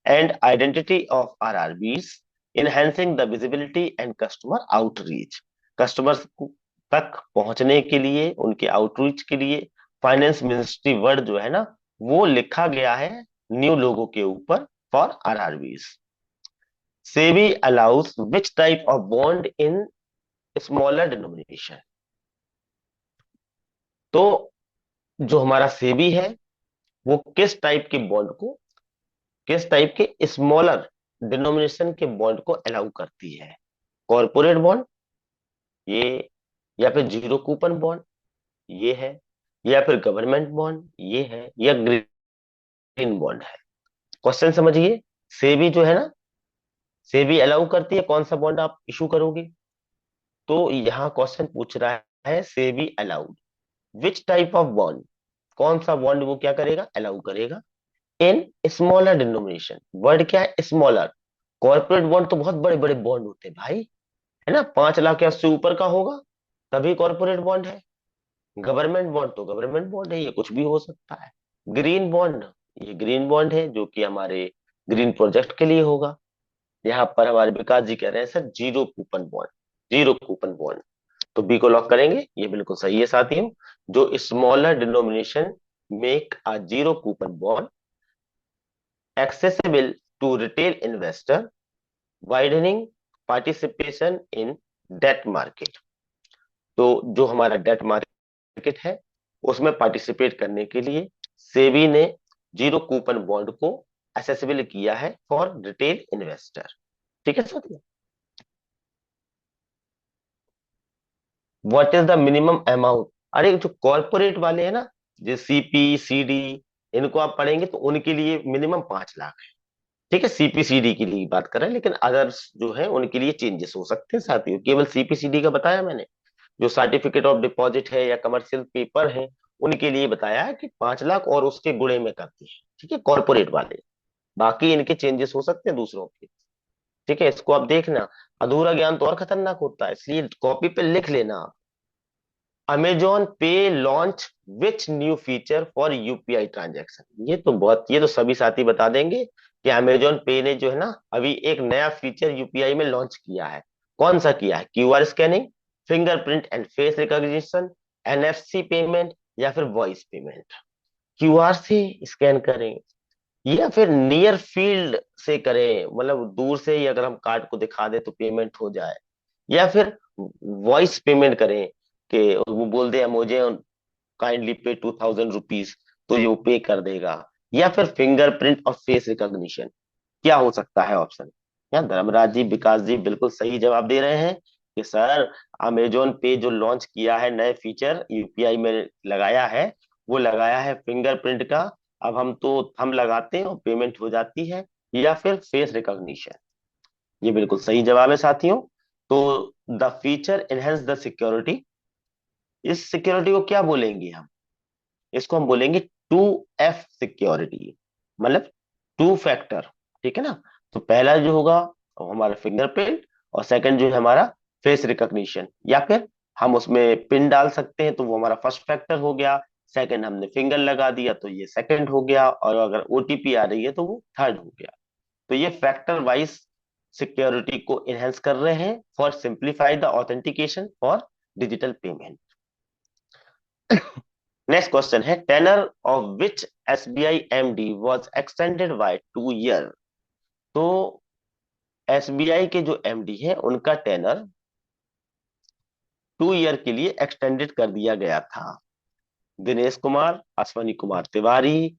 and identity of RRBs, enhancing the visibility and customer outreach. Customers तक पहुंचने के लिए, उनके आउटरीच के लिए फाइनेंस मिनिस्ट्री वर्ड जो है ना, वो लिखा गया है न्यू लोगो के ऊपर for RRBs. SEBI allows which type of bond in smaller denomination? तो जो हमारा सेबी है वो किस टाइप के बॉन्ड को, किस टाइप के स्मॉलर डिनोमिनेशन के बॉन्ड को अलाउ करती है? कॉर्पोरेट बॉन्ड ये, या फिर जीरो कूपन बॉन्ड ये है, या फिर गवर्नमेंट बॉन्ड ये है, या ग्रीन बॉन्ड है? क्वेश्चन समझिए। सेबी जो है ना, सेबी अलाउ करती है कौन सा बॉन्ड आप इशू करोगे? तो यहाँ क्वेश्चन पूछ रहा है SEBI allowed which type of bond, कौन सा बॉन्ड वो क्या करेगा? अलाउ करेगा इन स्मॉलर डिनोमिनेशन। वर्ड क्या है? स्मॉलर। कॉर्पोरेट बॉन्ड तो बहुत बड़े बड़े बॉन्ड होते हैं भाई, है ना, 5 लाख या उससे ऊपर का होगा तभी कॉर्पोरेट बॉन्ड है। गवर्नमेंट बॉन्ड तो गवर्नमेंट बॉन्ड है, ये कुछ भी हो सकता है। ग्रीन बॉन्ड, ये ग्रीन बॉन्ड है जो कि हमारे ग्रीन प्रोजेक्ट के लिए होगा। यहाँ पर हमारे विकास जी कह रहे हैं sir zero coupon bond, zero coupon bond. तो बी को लॉक करेंगे, ये बिल्कुल सही है साथियों। जो smaller denomination make a zero coupon bond accessible to retail investor, widening participation in debt market। तो जो हमारा डेट मार्केट है उसमें पार्टिसिपेट करने के लिए सेबी ने जीरो कूपन बॉन्ड को एसेसिबल किया है फॉर रिटेल इन्वेस्टर। ठीक है साथियों। What is the minimum amount? अरे जो कॉर्पोरेट वाले हैं ना, जो सीपी सीडी, इनको आप पढ़ेंगे तो उनके लिए मिनिमम 5 लाख। ठीक है, सीपीसीडी की लिए बात कर रहे हैं, लेकिन अदर्स जो है उनके लिए चेंजेस हो सकते हैं साथियों। केवल सीपीसीडी का बताया मैंने, जो सर्टिफिकेट ऑफ डिपॉजिट है या कमर्शियल पेपर है उनके लिए बताया है कि 5 लाख और उसके गुणे में करते हैं। ठीक है, कॉर्पोरेट वाले। बाकी इनके चेंजेस हो सकते हैं दूसरों के। ठीक है, इसको आप देखना। अधूरा ज्ञान तो और खतरनाक होता है, इसलिए कॉपी पे लिख लेना। अमेजॉन पे launch which new feature for UPI transaction. ये तो सभी साथी बता देंगे कि अमेजॉन पे ने जो है ना अभी एक नया फीचर यूपीआई में लॉन्च किया है। कौन सा किया है? QR scanning, fingerprint and face recognition, NFC payment, या फिर वॉइस पेमेंट। क्यूआर से स्कैन करें, या फिर नियर फील्ड से करें, मतलब दूर से ही अगर हम कार्ड को दिखा दे तो पेमेंट हो जाए, या फिर वॉइस पेमेंट करें कि वो बोल दे मुझे काइंडली पे 2000 रुपीज, तो ये वो पे कर देगा। या फिर फिंगरप्रिंट और फेस रिकॉग्निशन। क्या हो सकता है ऑप्शन? या धर्मराज जी, विकास जी बिल्कुल सही जवाब दे रहे हैं कि सर अमेजोन पे जो लॉन्च किया है नए फीचर यूपीआई में लगाया है, वो लगाया है फिंगरप्रिंट का। अब हम लगाते हैं और पेमेंट हो जाती है। या फिर फेस रिकॉग्निशन। ये बिल्कुल सही जवाब है साथियों। तो the feature enhance the security. इस सिक्योरिटी को क्या बोलेंगे हम? इसको हम बोलेंगे 2F सिक्योरिटी, मतलब टू फैक्टर। ठीक है ना? तो पहला जो होगा वो हमारा फिंगरप्रिंट, और सेकंड जो है हमारा फेस रिकॉग्निशन। या फिर हम उसमें पिन डाल सकते हैं तो वो हमारा फर्स्ट फैक्टर हो गया। सेकंड हमने फिंगर लगा दिया तो ये सेकंड हो गया, और अगर ओटीपी आ रही है तो वो थर्ड हो गया। तो ये फैक्टर वाइज सिक्योरिटी को इनहेंस कर रहे हैं for simplify the authentication for digital payment. Next question है, tenure of which SBI MD was extended by 2 year. तो एसबीआई के जो एमडी है उनका टेनर 2 ईयर के लिए एक्सटेंडेड कर दिया गया था। दिनेश कुमार, अश्वनी कुमार तिवारी,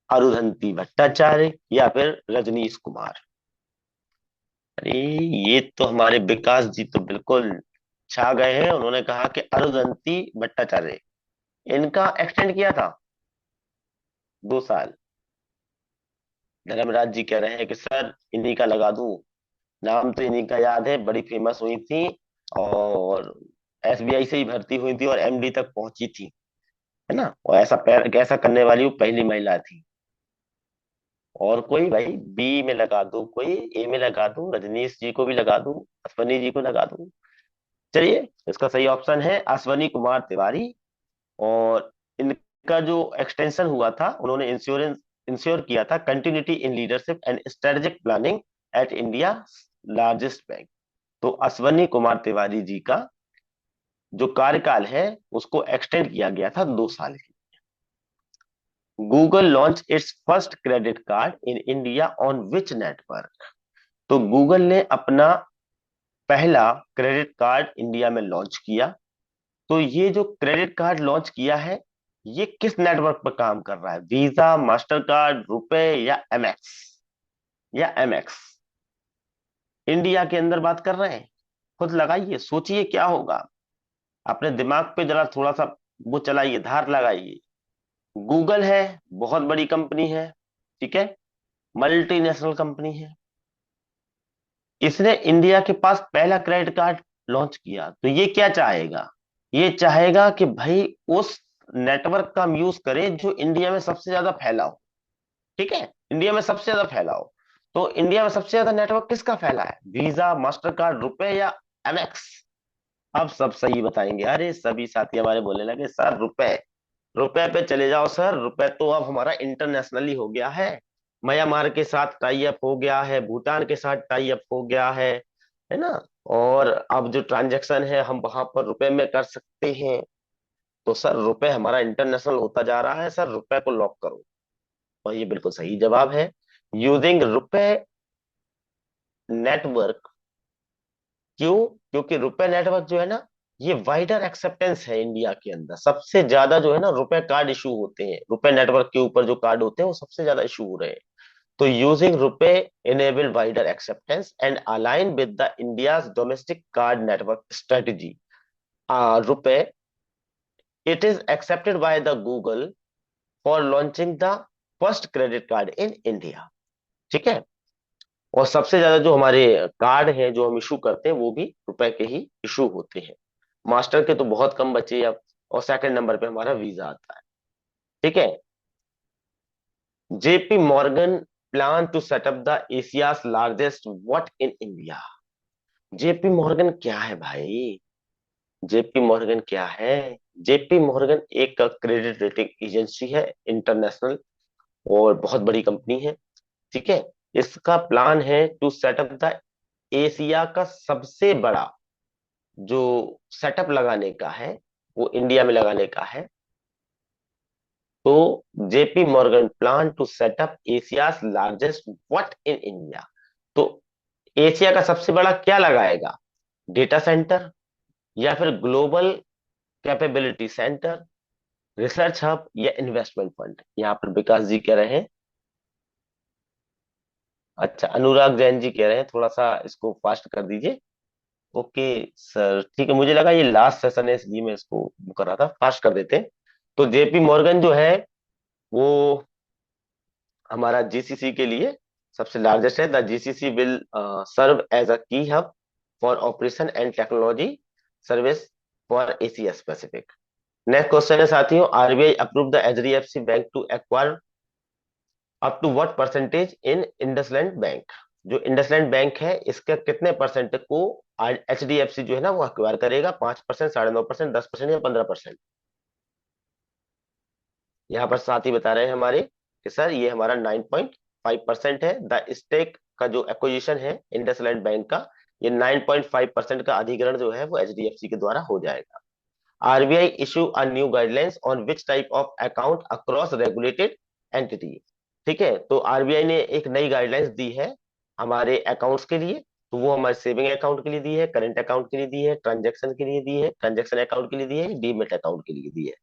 अरुधंती भट्टाचार्य, या फिर रजनीश कुमार। अरे, ये तो हमारे विकास जी तो बिल्कुल छा गए हैं। उन्होंने कहा कि अरुधंती भट्टाचार्य, इनका एक्सटेंड किया था 2 साल। धर्मराज जी कह रहे हैं कि सर इन्हीं का लगा दूं। नाम तो इन्हीं का याद है, बड़ी फेमस हुई थी, और एसबीआई से ही भर्ती हुई थी और एमडी तक पहुंची थी, है ना? और ऐसा करने वाली वो पहली महिला थी। और कोई भाई, बी में लगा दो, कोई ए में लगा दो, रजनीश जी को भी लगा दूं, अश्वनी जी को लगा दूं। चलिए, इसका सही ऑप्शन है अश्वनी कुमार तिवारी। और इनका जो एक्सटेंशन हुआ था, उन्होंने इंश्योर किया था continuity in leadership and strategic planning at India largest bank. तो अश्वनी कुमार तिवारी जी का जो कार्यकाल है उसको एक्सटेंड किया गया था 2 साल की। Google launch its first credit card in India on which network. तो गूगल ने अपना पहला क्रेडिट कार्ड इंडिया में लॉन्च किया। तो ये जो क्रेडिट कार्ड लॉन्च किया है, ये किस नेटवर्क पर काम कर रहा है? वीजा, मास्टर कार्ड, रुपए, या एमएक्स? या एमएक्स इंडिया के अंदर बात कर रहे हैं। खुद लगाइए, सोचिए क्या होगा। अपने दिमाग पे जरा थोड़ा सा वो चलाइए, धार लगाइए। गूगल है, बहुत बड़ी कंपनी है, ठीक है, मल्टीनेशनल कंपनी है। इसने इंडिया के पास पहला क्रेडिट कार्ड लॉन्च किया, तो ये क्या चाहेगा? ये चाहेगा कि भाई उस नेटवर्क का हम यूज करें जो इंडिया में सबसे ज्यादा फैला हो। ठीक है, इंडिया में सबसे ज्यादा फैला हो। तो इंडिया में सबसे ज्यादा नेटवर्क किसका फैला है? वीजा, मास्टर कार्ड, रुपए, या एमएक्स? अब सब सही बताएंगे। अरे, सभी साथी हमारे बोलने लगे सर रुपए। रुपए पे चले जाओ सर, रुपए तो अब हमारा इंटरनेशनली हो गया है। म्यांमार के साथ टाई अप हो गया है, भूटान के साथ टाई अप हो गया है ना? और अब जो ट्रांजैक्शन है हम वहां पर रुपए में कर सकते हैं। तो सर रुपए हमारा इंटरनेशनल होता जा रहा है, सर रुपए को लॉक करो। और ये बिल्कुल सही जवाब है। यूजिंग रुपए नेटवर्क। क्यों? क्योंकि रुपए नेटवर्क जो है ना, ये वाइडर एक्सेप्टेंस है इंडिया के अंदर। सबसे ज्यादा जो है ना रुपए कार्ड इशू होते हैं, रुपए नेटवर्क के ऊपर जो कार्ड होते हैं वो सबसे ज्यादा इशू हो रहे हैं। तो यूजिंग रुपए enable wider acceptance and align with the India's domestic card network strategy. रुपए, it is accepted by the Google for launching the first credit card in India. ठीक है। और सबसे ज्यादा जो हमारे कार्ड हैं जो हम इशू करते हैं वो भी रुपए के ही इशू होते हैं। मास्टर के तो बहुत कम बचे अब। और सेकंड नंबर पे हमारा वीजा आता है। ठीक है। JP Morgan plan to set up the Asia's largest what in India. JP Morgan क्या है भाई? जेपी मॉर्गन क्या है? जेपी मॉर्गन एक क्रेडिट रेटिंग एजेंसी है, इंटरनेशनल, और बहुत बड़ी कंपनी है। ठीक है। इसका प्लान है टू सेटअप द एशिया का सबसे बड़ा जो सेटअप लगाने का है, वो इंडिया में लगाने का है। तो JP Morgan plan to set up Asia's largest what in India. तो एशिया का सबसे बड़ा क्या लगाएगा? डेटा सेंटर, या फिर global capability centre, research hub, या इन्वेस्टमेंट फंड? यहाँ पर विकास जी कह रहे हैं। अच्छा, अनुराग जैन जी कह रहे हैं थोड़ा सा इसको फास्ट कर दीजिए। ओके सर, ठीक है, मुझे लगा ये लास्ट सेशन है इसलिए मैं इसको वो कर रहा था, फास्ट कर देते हैं। तो जेपी मॉर्गन जो है वो हमारा जीसीसी के लिए सबसे लार्जेस्ट है। The GCC will serve as a key hub for operation and technology service for Asia specific. Next question है साथियों, RBI approve the HDFC bank to acquire up to what percentage in IndusInd bank. जो IndusInd bank है इसके कितने percent को HDFC जो है ना वो एक्वायर करेगा? 5%, 9.5%, 10% या 15%? यहाँ पर साथी बता रहे हैं हमारे कि सर ये हमारा 9.5% है। द स्टेक का जो एक्विजिशन है इंडसलैंड बैंक का, ये 9.5% का अधिग्रहण जो है वो एचडीएफसी के द्वारा हो जाएगा। RBI issue a new guidelines on which type of account across regulated entity. ठीक है, तो आरबीआई ने एक नई गाइडलाइंस दी है हमारे अकाउंट्स के लिए। तो वो हमारे सेविंग अकाउंट के लिए दी है, करंट अकाउंट के लिए दी है, ट्रांजैक्शन के लिए दी है, ट्रांजैक्शन अकाउंट के लिए दी है, डीमेट अकाउंट के लिए दी है।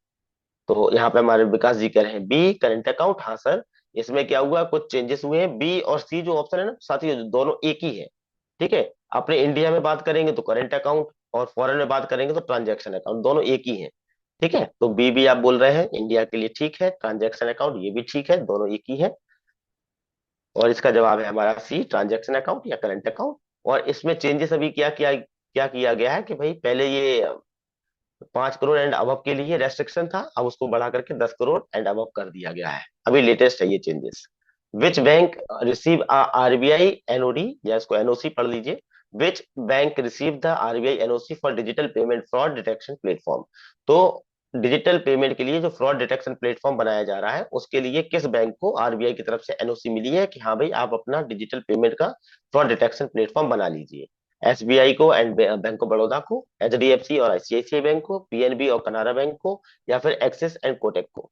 तो यहाँ पे हमारे विकास जी कह रहे हैं बी करंट अकाउंट। हाँ सर, इसमें क्या हुआ, कुछ चेंजेस हुए हैं। बी और सी जो ऑप्शन है ना साथी, दोनों एक ही है। ठीक है। अपने इंडिया में बात करेंगे तो करंट अकाउंट, और फॉरेन में बात करेंगे तो ट्रांजैक्शन अकाउंट, दोनों एक ही है। ठीक है, तो बी भी आप बोल रहे हैं इंडिया के लिए ठीक है, ट्रांजैक्शन अकाउंट ये भी ठीक है, दोनों एक ही है। और इसका जवाब है हमारा सी, ट्रांजैक्शन अकाउंट या करंट अकाउंट। और इसमें चेंजेस अभी क्या किया गया है कि भाई पहले ये 5 करोड़ एंड अबव के लिए रेस्ट्रिक्शन था, अब उसको बढ़ा करके 10 करोड़ एंड अबव कर दिया गया है। अभी लेटेस्ट है ये चेंजेस। विच बैंक रिसीव आरबीआई एनओडी, या इसको एनओसी पढ़ लीजिए। विच bank receive the RBI NOC for digital payment fraud detection platform. तो डिजिटल पेमेंट के लिए जो फ्रॉड डिटेक्शन प्लेटफॉर्म बनाया जा रहा है उसके लिए किस बैंक को आरबीआई की तरफ से एनओसी मिली है कि हाँ भाई आप अपना डिजिटल पेमेंट का फ्रॉड डिटेक्शन प्लेटफॉर्म बना लीजिए? एसबीआई को एंड बैंक ऑफ बड़ौदा को, एचडीएफसी और आईसीआईसीआई बैंक को, पीएनबी और कनारा बैंक को, या फिर एक्सिस एंड कोटक को?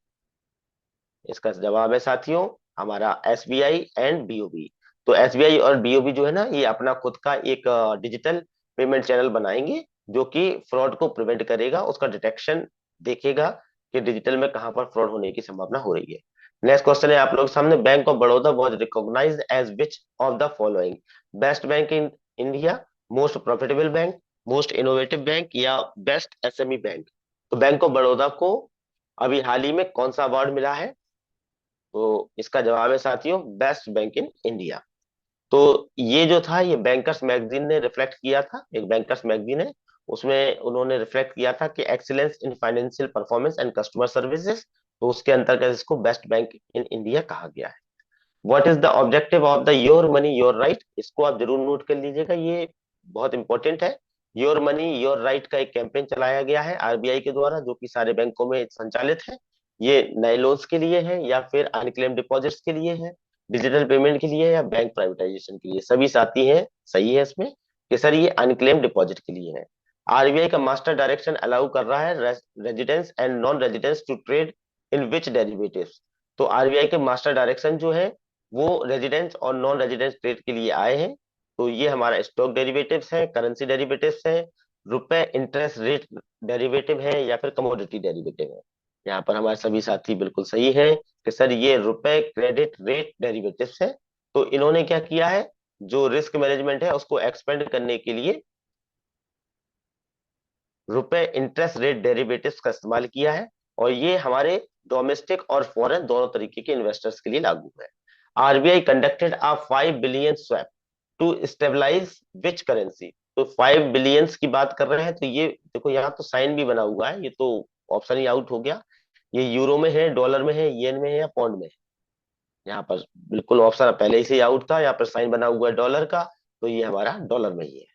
इसका जवाब है साथियों हमारा एसबीआई एंड बीओबी। तो एसबीआई और बीओबी जो है ना ये अपना खुद का एक डिजिटल पेमेंट चैनल बनाएंगे जो कि फ्रॉड को प्रिवेंट करेगा, उसका डिटेक्शन देखेगा कि डिजिटल में कहां पर फ्रॉड होने की संभावना हो रही है। नेक्स्ट क्वेश्चन है आप लोग के सामने, bank of Baroda was recognised as which of the following? Best bank in India, most profitable bank, most innovative bank, या बेस्ट एसएमई बैंक? तो बैंक ऑफ बड़ौदा को अभी हाल ही में कौन सा अवार्ड मिला है? तो इसका जवाब है साथियों बेस्ट बैंक इन इंडिया। तो ये जो था ये बैंकर्स मैगजीन ने रिफ्लेक्ट किया था, एक बैंकर्स मैगजीन है, उसमें उन्होंने रिफ्लेक्ट किया था कि excellence in financial performance and customer services, तो उसके अंतर्गत इसको बेस्ट बैंक इन इंडिया कहा गया है। What is the objective of the your money your right? इसको आप जरूर नोट कर लीजिएगा, ये बहुत इंपॉर्टेंट है। योर मनी योर राइट का एक कैंपेन चलाया गया है आरबीआई के द्वारा जो कि सारे बैंकों में संचालित है। ये नए लोन्स के लिए है या फिर अनक्लेम डिपॉजिट्स के लिए है, डिजिटल पेमेंट के लिए है, या बैंक प्राइवेटाइजेशन के लिए? सभी साथी हैं सही है इसमें कि सर ये अनक्लेम डिपॉजिट के लिए है। आरबीआई का मास्टर डायरेक्शन अलाउ कर रहा है residence and non residence to trade in which derivatives? तो आरबीआई के मास्टर डायरेक्शन जो है वो रेजिडेंस और नॉन रेजिडेंस ट्रेड के लिए आए हैं। तो ये हमारा स्टॉक डेरिवेटिव्स है, करेंसी डेरिवेटिव्स है, रुपए इंटरेस्ट रेट डेरिवेटिव है, या फिर कमोडिटी डेरिवेटिव है? यहाँ पर हमारे सभी साथी बिल्कुल सही है कि सर ये रुपए क्रेडिट रेट डेरिवेटिव्स है। तो इन्होंने क्या किया है, जो रिस्क मैनेजमेंट है उसको एक्सपेंड करने के लिए रुपए इंटरेस्ट रेट डेरिवेटिव्स का इस्तेमाल किया है, और ये हमारे डोमेस्टिक और फॉरेन दोनों तरीके के इन्वेस्टर्स के लिए लागू है। RBI conducted a 5 billion swap to stabilise which currency? तो 5 बिलियंस की बात कर रहे हैं, तो ये देखो यहाँ तो साइन भी बना हुआ है, ये तो ऑप्शन ही आउट हो गया। ये यूरो में है, डॉलर में है, येन में है, या पौंड में है? यहाँ पर बिल्कुल ऑप्शन पहले ही से आउट था, यहाँ पर साइन बना हुआ है डॉलर का, तो ये हमारा डॉलर में ही है।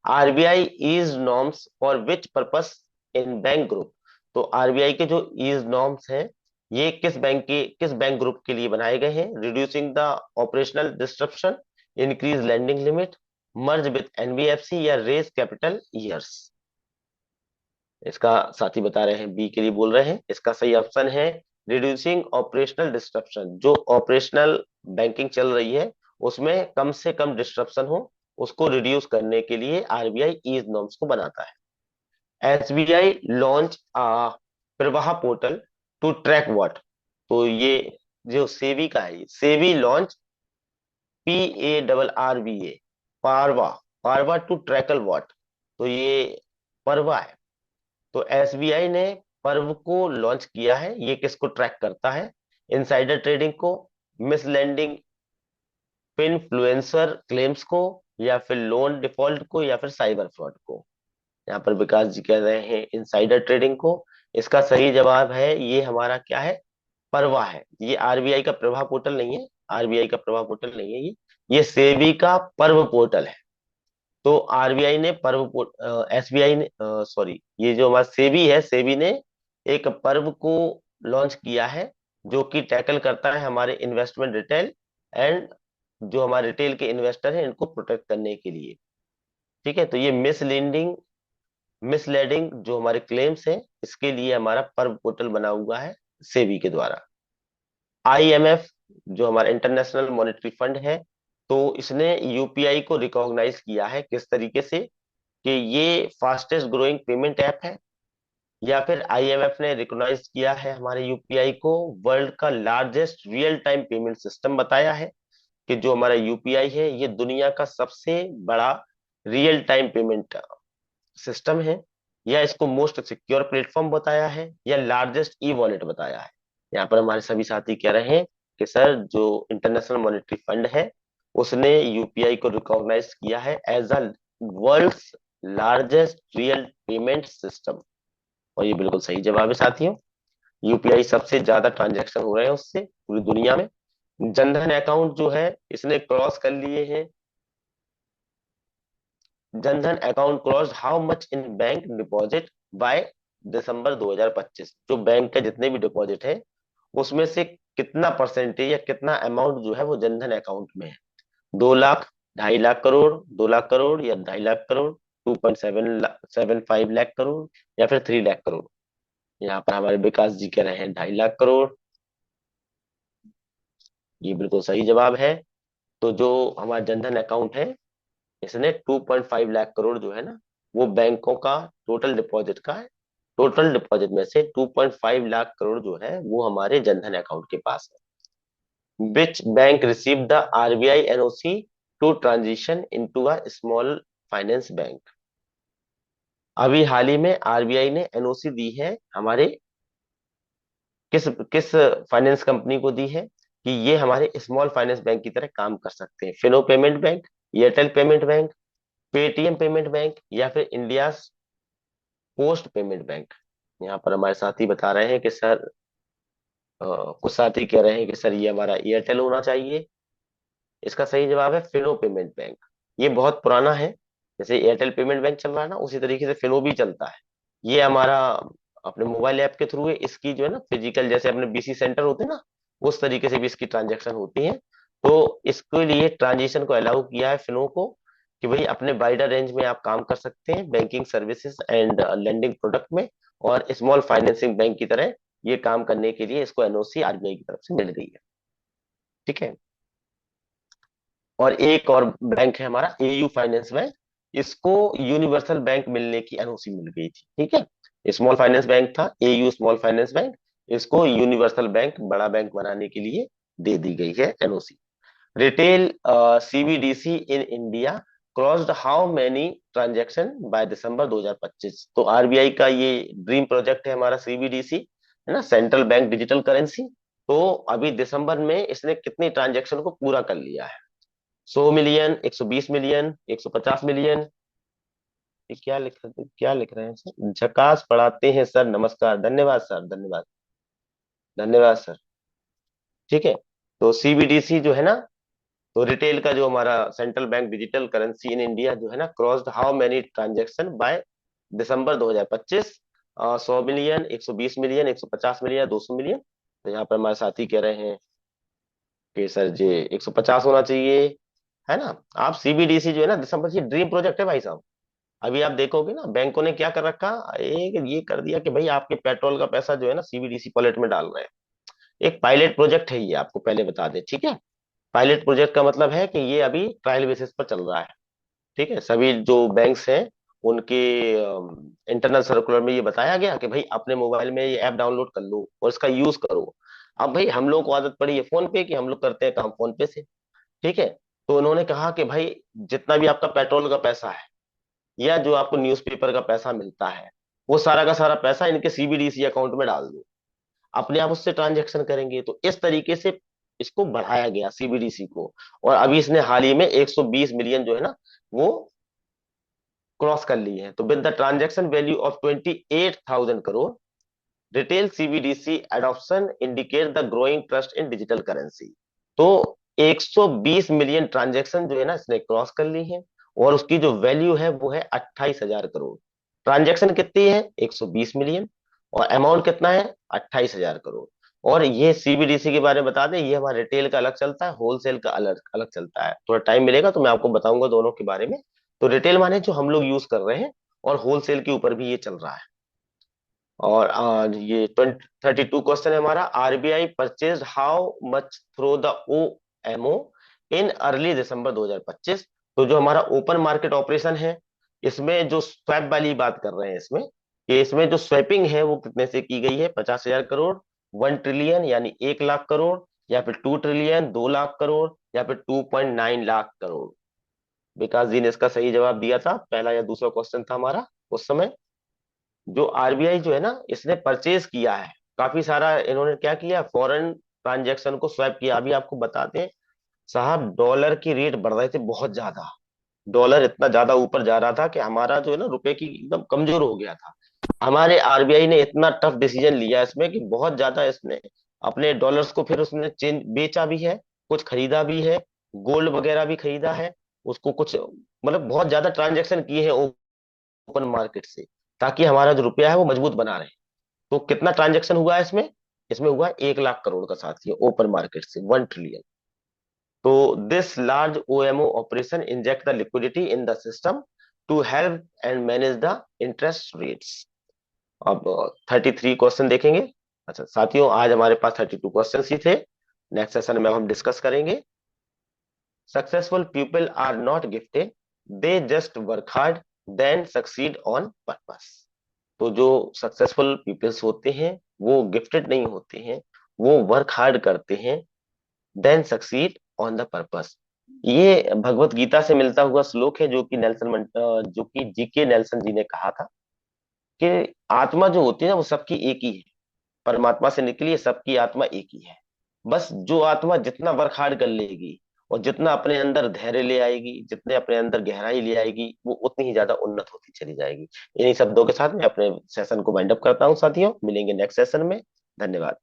RBI is norms for which purpose in bank group. तो आरबीआई के जो इज नॉर्म्स हैं, ये किस बैंक ग्रुप के लिए बनाए गए हैं? Reducing the operational disruption, increase lending limit, merge with NBFC, या रेज कैपिटल ईयर्स। इसका साथी बता रहे हैं, बी के लिए बोल रहे हैं, इसका सही ऑप्शन है रिड्यूसिंग ऑपरेशनल डिस्ट्रप्शन। जो ऑपरेशनल बैंकिंग चल रही है उसमें कम से कम डिस्ट्रप्शन हो, उसको रिड्यूस करने के लिए आरबीआई ईज नॉर्म्स को बनाता है। SBI launch Pravah portal to track what. तो ये जो सेबी का है, SEBI launch PARRBA, Parva, Parva to track what. तो ये परवा है। तो एसबीआई ने पर्व को लॉन्च किया है, ये किसको ट्रैक करता है? इनसाइडर ट्रेडिंग को, मिसलैंडिंग इन्फ्लुएंसर क्लेम्स को, या फिर लोन डिफॉल्ट को, या फिर साइबर फ्रॉड को। यहाँ पर विकास जी कह रहे हैं इनसाइडर ट्रेडिंग को। इसका सही जवाब है ये हमारा क्या है? परवा है। ये आरबीआई का प्रवाह पोर्टल नहीं है, आरबीआई का प्रवाह पोर्टल नहीं है ये सेबी का पर्व पोर्टल है। तो आरबीआई ने एसबीआई ने, सॉरी, ये जो हमारा सेबी है, सेबी ने एक पर्व को लॉन्च किया है, जो कि टैकल करता है हमारे इन्वेस्टमेंट रिटेल एंड जो हमारे रिटेल के इन्वेस्टर हैं इनको प्रोटेक्ट करने के लिए। ठीक है, तो ये मिसलीडिंग जो हमारे क्लेम्स हैं, इसके लिए हमारा पर्व पोर्टल बना हुआ है सेबी के द्वारा। आईएमएफ जो हमारा इंटरनेशनल मॉनेटरी फंड है, तो इसने यूपीआई को रिकॉग्नाइज किया है किस तरीके से कि ये फास्टेस्ट ग्रोइंग पेमेंट ऐप है, या फिर आईएमएफ ने रिकॉग्नाइज किया है हमारे यूपीआई को वर्ल्ड का largest real time payment system बताया है, कि जो हमारा यूपीआई है ये दुनिया का सबसे बड़ा रियल टाइम पेमेंट सिस्टम है, या इसको मोस्ट सिक्योर प्लेटफॉर्म बताया है, या लार्जेस्ट ई वॉलेट बताया है। यहाँ पर हमारे सभी साथी कह रहे हैं कि सर जो इंटरनेशनल मॉनेटरी फंड है उसने यूपीआई को रिकॉग्नाइज किया है as a world's largest real payment system. और ये बिल्कुल सही जवाब है साथियों। यूपीआई सबसे ज्यादा ट्रांजैक्शन हो रहे हैं उससे पूरी दुनिया में। जनधन अकाउंट जो है इसने क्रॉस कर लिए हैं, Jan Dhan account cross how much in bank deposit by December 2025। जो बैंक का जितने भी डिपॉजिट है उसमें से कितना परसेंटेज या कितना अमाउंट जो है वो जनधन अकाउंट में है? 2 लाख, 2.5 लाख करोड़, 2 लाख करोड़, या 2.5 लाख करोड़, 2.75 लाख करोड़, या फिर 3 लाख करोड़। यहाँ पर हमारे विकास जी कह रहे हैं 2.5 लाख करोड़। ये बिल्कुल सही जवाब है। तो जो हमारा जनधन अकाउंट है इसने 2.5 लाख करोड़ जो है ना, वो बैंकों का टोटल डिपॉजिट का है। टोटल डिपॉजिट में से 2.5 लाख करोड़ जो है वो हमारे जनधन अकाउंट के पास है। Which bank receive the RBI NOC to transition into a small finance bank. अभी हाल ही में आरबीआई ने एनओसी दी है हमारे किस किस फाइनेंस कंपनी को दी है कि ये हमारे स्मॉल फाइनेंस बैंक की तरह काम कर सकते हैं? Fino payment bank, Airtel payment bank, Paytm payment bank, या फिर इंडिया पोस्ट पेमेंट बैंक। यहाँ पर हमारे साथी बता रहे हैं कि सर, कुछ साथी कह रहे हैं कि सर ये हमारा एयरटेल होना चाहिए। इसका सही जवाब है फिनो पेमेंट बैंक। ये बहुत पुराना है, जैसे एयरटेल पेमेंट बैंक चल रहा है ना उसी तरीके से फिनो भी चलता है। ये हमारा अपने मोबाइल ऐप के थ्रू है, इसकी जो है ना फिजिकल जैसे अपने बीसी सेंटर होते हैं ना, उस तरीके से भी इसकी ट्रांजेक्शन होती है। तो इसके लिए ट्रांजिशन को अलाउ किया है फिनो को, कि भाई अपने वाइडर रेंज में आप काम कर सकते हैं banking services and lending product में, और स्मॉल फाइनेंसिंग बैंक की तरह ये काम करने के लिए इसको एनओसी आरबीआई की तरफ से मिल गई है। ठीक है। और एक और बैंक है हमारा एयू फाइनेंस बैंक, इसको यूनिवर्सल बैंक मिलने की एनओसी मिल गई थी। ठीक है, स्मॉल फाइनेंस बैंक था एयू स्मॉल फाइनेंस बैंक, इसको यूनिवर्सल बैंक बड़ा बैंक बनाने के लिए दे दी गई है NOC. Retail CBDC in India crossed how many transaction by December 2025। तो आरबीआई का ये ड्रीम प्रोजेक्ट है हमारा सीबीडीसी, है ना, सेंट्रल बैंक डिजिटल करेंसी। तो अभी दिसंबर में इसने कितनी ट्रांजैक्शन को पूरा कर लिया है? 100 मिलियन, 120 मिलियन, 150 मिलियन? ये क्या लिख रहे हैं सर? झकास पढ़ाते हैं सर, नमस्कार, धन्यवाद सर, धन्यवाद, धन्यवाद सर। ठीक है। तो सीबीडीसी जो है ना, तो रिटेल का जो हमारा central bank digital currency in India जो है ना, crossed how many transaction by December 2025? 100 million, 120 million, 150 million, 200 million? तो यहाँ पर हमारे साथी कह रहे हैं कि सर जी 150 होना चाहिए, है ना। आप सीबीडीसी जो है ना, दिसंबर की ड्रीम प्रोजेक्ट है भाई साहब। अभी आप देखोगे ना, बैंकों ने क्या कर रखा, एक ये कर दिया कि भाई आपके पेट्रोल का पैसा जो है ना सीबीडीसी वॉलेट में डाल रहे हैं। एक पायलट प्रोजेक्ट है ये, आपको पहले बता दें, ठीक है। पायलट प्रोजेक्ट का मतलब है कि ये अभी ट्रायल बेसिस पर चल रहा है, ठीक है। सभी जो बैंक्स हैं उनके इंटरनल सर्कुलर में ये बताया गया कि भाई अपने मोबाइल में ये ऐप डाउनलोड कर लो और इसका यूज करो। अब भाई हम लोग को आदत पड़ी है फोन पे की, हम लोग करते हैं काम फोन पे से, ठीक है। तो उन्होंने कहा कि भाई जितना भी आपका पेट्रोल का पैसा है या जो आपको न्यूज़पेपर का पैसा मिलता है, वो सारा का सारा पैसा इनके सीबीडीसी अकाउंट में डाल दो, अपने आप उससे ट्रांजेक्शन करेंगे। तो इस तरीके से इसको बढ़ाया गया सीबीडीसी को। और अभी इसने हाल ही में 120 मिलियन जो है ना, वो क्रॉस कर ली है। तो with the transaction value of 28,000 crore, retail CBDC adoption indicate the growing trust in digital currency. तो 120 मिलियन ट्रांजैक्शन जो है ना इसने क्रॉस कर ली है, और उसकी जो वैल्यू है वो है 28,000 करोड़। ट्रांजैक्शन कितनी है? 120 मिलियन। और अमाउंट कितना है? 28,000 करोड़। और ये सीबीडीसी के बारे में बता दें, ये हमारा रिटेल का अलग चलता है, होलसेल का अलग अलग चलता है। थोड़ा टाइम मिलेगा तो मैं आपको बताऊंगा दोनों के बारे में। तो रिटेल माने जो हम लोग यूज कर रहे हैं, और होलसेल के ऊपर भी ये चल रहा है। और ये 32 क्वेश्चन है हमारा। RBI purchase how much through the O MO in early December 2025? तो जो हमारा ओपन मार्केट ऑपरेशन है, इसमें जो स्वैप वाली बात कर रहे हैं इसमें, कि इसमें जो स्वैपिंग है वो कितने से की गई है? 50,000 करोड़, 1 ट्रिलियन यानी 1 लाख करोड़, या फिर 2 ट्रिलियन 2 लाख करोड़, या फिर 2.9 लाख करोड़? विकास जी ने इसका सही जवाब दिया था, पहला या दूसरा क्वेश्चन था हमारा उस समय। जो आरबीआई जो है ना, इसने परचेज किया है काफी सारा। इन्होंने क्या किया? फॉरेन ट्रांजैक्शन को स्वैप किया। अभी आपको बताते हैं साहब, डॉलर की रेट बढ़ रहे थे बहुत ज्यादा। डॉलर इतना ज्यादा ऊपर जा रहा था कि हमारा जो है ना रुपए की एकदम कमजोर हो गया था। हमारे आरबीआई ने इतना टफ डिसीजन लिया इसमें कि बहुत ज्यादा इसने अपने डॉलर्स को फिर उसने चेंज बेचा भी है, कुछ खरीदा भी है, गोल्ड वगैरह भी खरीदा है। उसको कुछ मतलब बहुत ज्यादा ट्रांजेक्शन किए हैं ओपन मार्केट से, ताकि हमारा जो रुपया है वो मजबूत बना रहे। तो कितना ट्रांजेक्शन हुआ है इसमें? इसमें हुआ 1 लाख करोड़ का, साथ ही ओपन मार्केट से 1 ट्रिलियन। तो this large OMO operation inject the liquidity in the system to help and manage the interest rates. अब 33 क्वेश्चन देखेंगे। अच्छा साथियों, आज हमारे पास 32 क्वेश्चन ही थे। नेक्स्ट सेशन में हम डिस्कस करेंगे। Successful people are not gifted, they just work hard then succeed on purpose. तो जो सक्सेसफुल पीपल्स होते हैं वो गिफ्टेड नहीं होते हैं, वो वर्क हार्ड करते हैं, then succeed on the purpose. ये भगवत गीता से मिलता हुआ श्लोक है, जो कि जीके नेल्सन जी ने कहा था कि आत्मा जो होती है ना वो सबकी एक ही है, परमात्मा से निकली है, सबकी आत्मा एक ही है। बस जो आत्मा जितना वर्क हार्ड कर लेगी और जितना अपने अंदर धैर्य ले आएगी, जितने अपने अंदर गहराई ले आएगी, वो उतनी ही ज्यादा उन्नत होती चली जाएगी। इन्हीं शब्दों के साथ मैं अपने सेशन को वाइंड अप करता हूँ साथियों, मिलेंगे नेक्स्ट सेशन में। धन्यवाद।